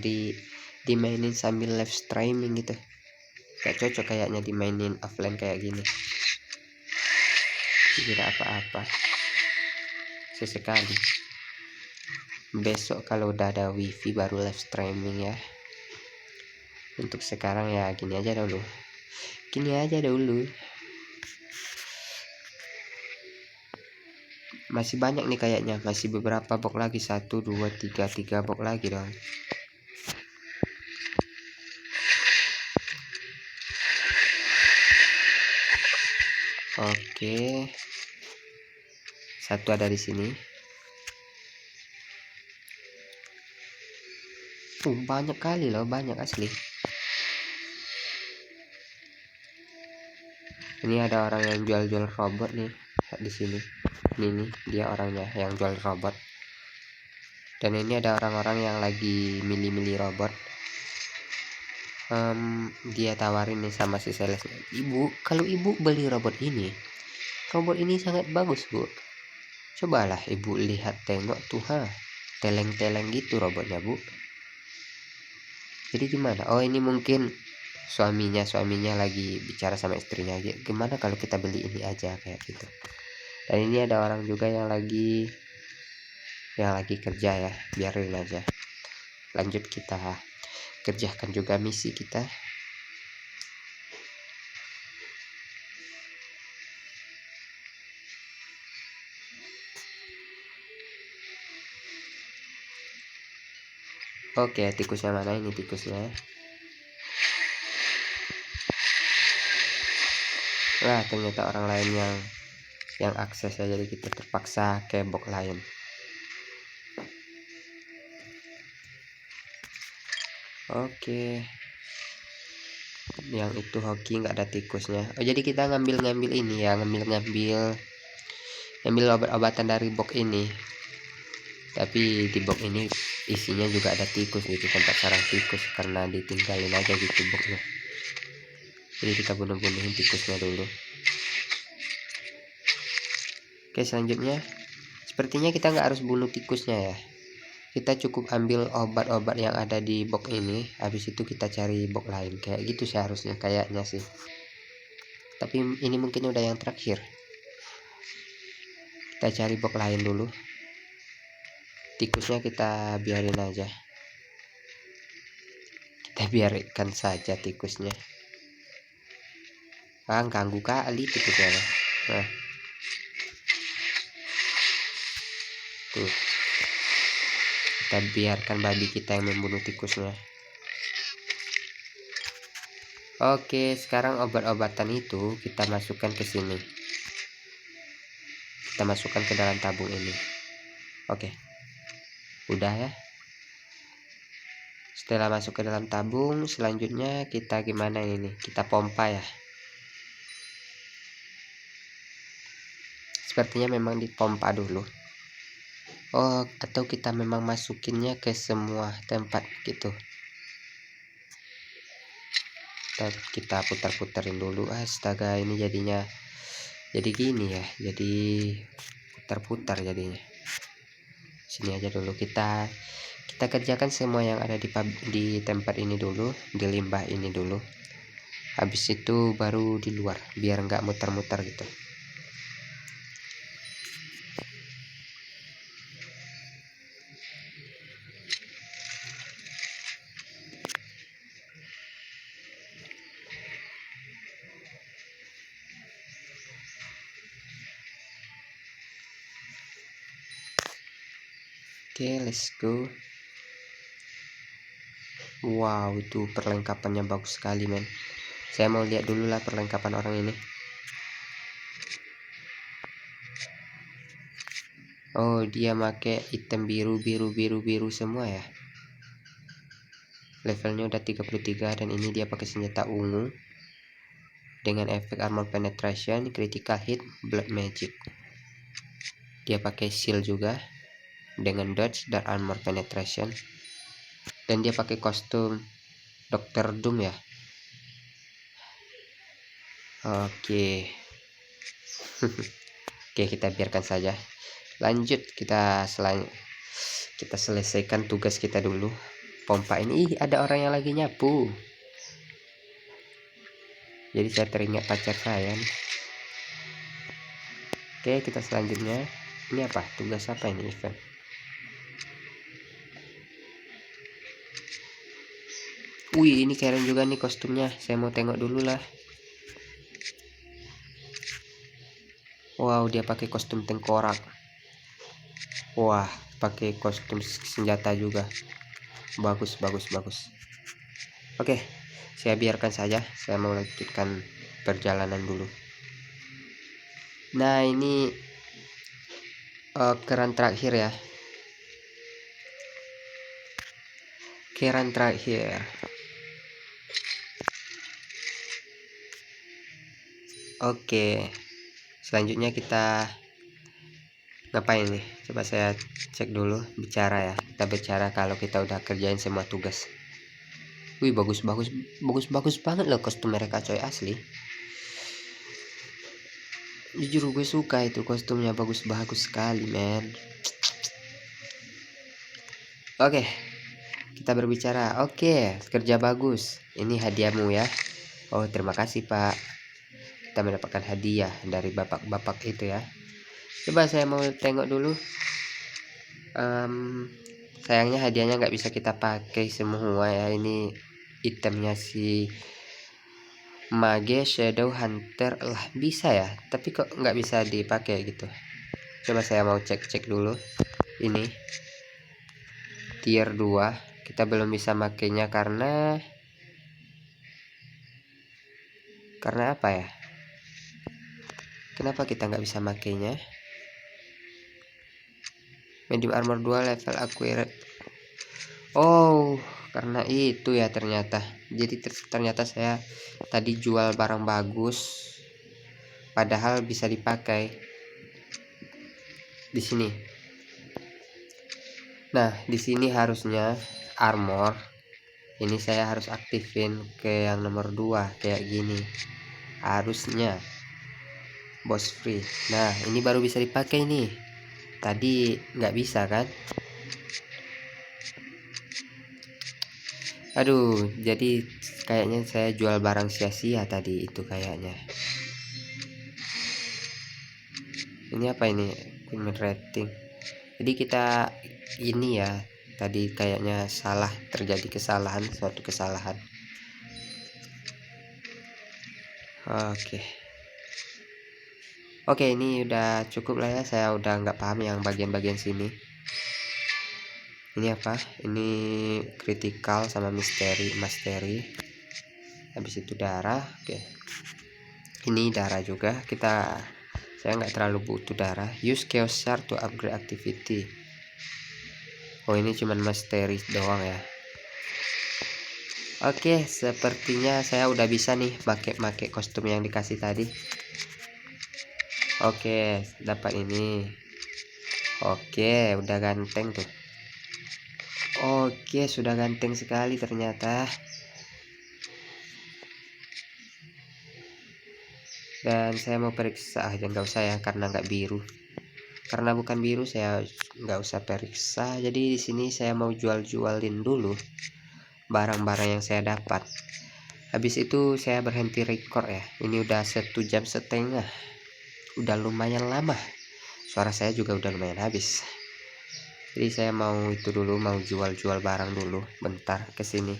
Speaker 1: dimainin sambil live streaming gitu. Gak cocok kayaknya dimainin offline kayak gini. Tidak apa-apa. Sesekali. Besok kalau udah ada wifi baru live streaming ya. Untuk sekarang ya gini aja dulu. Masih banyak nih kayaknya. Masih beberapa box lagi. 1, 2, 3 box lagi dong. Oke. Satu ada di sini. Banyak kali loh, banyak asli. Ini ada orang yang jual robot nih di sini. Ini nih dia orangnya yang jual robot. Dan ini ada orang-orang yang lagi milih-milih robot. Dia tawarin nih sama si salesnya, "Ibu, kalau ibu beli robot ini sangat bagus, Bu. Cobalah ibu lihat, tengok tuh, teleng-teleng gitu robotnya, Bu." Jadi gimana? Oh, ini mungkin suaminya lagi bicara sama istrinya aja, gimana kalau kita beli ini aja kayak gitu. Dan ini ada orang juga yang lagi kerja ya, biarin aja. Lanjut kita kerjakan juga misi kita. Oke, tikusnya mana ini tikusnya? Wah, ternyata orang lain yang akses ya, jadi kita terpaksa ke box lain. Oke. Yang itu hoki nggak ada tikusnya. Oh, jadi kita ngambil ini ya, ngambil obat-obatan dari box ini. Tapi di box ini isinya juga ada tikus gitu, tempat sarang tikus, karena ditinggalin aja gitu boxnya. Jadi kita bunuh-bunuhin tikusnya dulu. Oke, selanjutnya sepertinya kita nggak harus bunuh tikusnya ya. Kita cukup ambil obat-obat yang ada di box ini, habis itu kita cari box lain kayak gitu seharusnya kayaknya sih. Tapi ini mungkin udah yang terakhir. Kita cari box lain dulu. Tikusnya kita biarin aja. Kita biarkan saja tikusnya. Ganggu kali tikusnya. Nah. Tuh. Kita biarkan babi kita yang membunuh tikusnya. Oke, sekarang obat-obatan itu kita masukkan ke sini. Kita masukkan ke dalam tabung ini. Oke. Udah ya. Setelah masuk ke dalam tabung, selanjutnya kita gimana ini? Kita pompa ya. Sepertinya memang dipompa dulu. Oh, atau kita memang masukinnya ke semua tempat gitu. Kita putar-putarin dulu. Astaga, ini jadinya jadi gini ya. Jadi putar-putar jadinya. Sini aja dulu, kita kerjakan semua yang ada di tempat ini dulu, di limbah ini dulu. Habis itu baru di luar, biar nggak muter-muter gitu. Oke, let's go. Wow, itu perlengkapannya bagus sekali, men. Saya mau lihat dulu lah perlengkapan orang ini. Oh, dia make item biru semua ya. Levelnya udah 33 dan ini dia pakai senjata ungu dengan efek armor penetration, critical hit, blood magic. Dia pakai shield juga dengan dodge dan armor penetration. Dan dia pakai kostum Dr. Doom ya. Oke. Oke, kita biarkan saja. Lanjut, kita selesaikan tugas kita dulu. Pompa ini, ada orang yang lagi nyapu. Jadi saya teringat pacar saya nih. Oke, kita selanjutnya. Ini apa? Tugas apa ini, event? Wih, ini keren juga nih kostumnya. Saya mau tengok dulu lah. Wow, dia pakai kostum tengkorak. Wah, pakai kostum senjata juga. Bagus. Oke, saya biarkan saja. Saya mau lanjutkan perjalanan dulu. Nah, ini keran terakhir ya. Keran terakhir. Oke, selanjutnya kita ngapain nih? Coba saya cek dulu, bicara ya. Kita bicara kalau kita udah kerjain semua tugas. Wih, bagus banget loh kostum mereka, coy, asli. Jujur gue suka itu kostumnya, bagus sekali, men. Oke, kita berbicara. Oke, kerja bagus. Ini hadiahmu ya. Oh, terima kasih, Pak. Kita mendapatkan hadiah dari bapak-bapak itu ya. Coba saya mau tengok dulu. Sayangnya hadiahnya nggak bisa kita pakai semua ya. Ini itemnya si Mage Shadow Hunter lah, bisa ya, tapi kok nggak bisa dipakai gitu. Coba saya mau cek dulu. Ini tier 2 kita belum bisa makainya karena apa ya? Kenapa kita nggak bisa makainya? Medium armor 2 level accurate. Oh, karena itu ya ternyata. Jadi ternyata saya tadi jual barang bagus padahal bisa dipakai di sini. Nah, di sini harusnya armor ini saya harus aktifin ke yang nomor 2 kayak gini. Harusnya boss free. Nah, ini baru bisa dipakai nih. Tadi nggak bisa kan? Aduh, jadi kayaknya saya jual barang sia-sia tadi itu kayaknya. Ini apa ini? Equipment rating. Jadi kita ini ya, tadi kayaknya salah, terjadi suatu kesalahan. Oke, ini udah cukup lah ya. Saya udah nggak paham yang bagian-bagian sini. Ini apa? Ini critical sama mastery. Habis itu darah. Oke. Ini darah juga. Saya nggak terlalu butuh darah. Use chaos shard to upgrade activity. Oh, ini cuman mastery doang ya. Oke, sepertinya saya udah bisa nih pakai kostum yang dikasih tadi. Oke, dapat ini. Oke, udah ganteng tuh. Oke, sudah ganteng sekali ternyata. Dan saya mau periksa aja, nggak usah ya, karena nggak biru. Karena bukan biru saya nggak usah periksa. Jadi di sini saya mau jualin dulu barang-barang yang saya dapat. Habis itu saya berhenti record ya. Ini udah 1,5 jam. Udah lumayan lama. Suara saya juga udah lumayan habis. Jadi saya mau itu dulu, mau jual barang dulu. Bentar ke sini.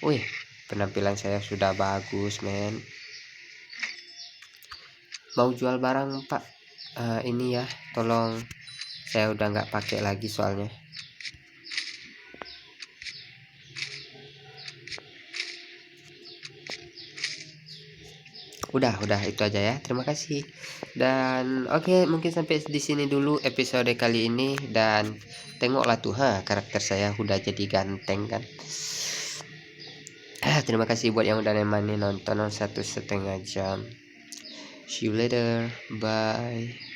Speaker 1: Wih, penampilan saya sudah bagus, men. Mau jual barang, Pak. Ini ya, tolong Saya udah nggak pakai lagi soalnya. Udah itu aja ya. Terima kasih. Dan oke, mungkin sampai di sini dulu episode kali ini. Dan tengoklah tuh, karakter saya udah jadi ganteng kan. Terima kasih buat yang udah nemani nonton 1,5 jam. See you later. Bye.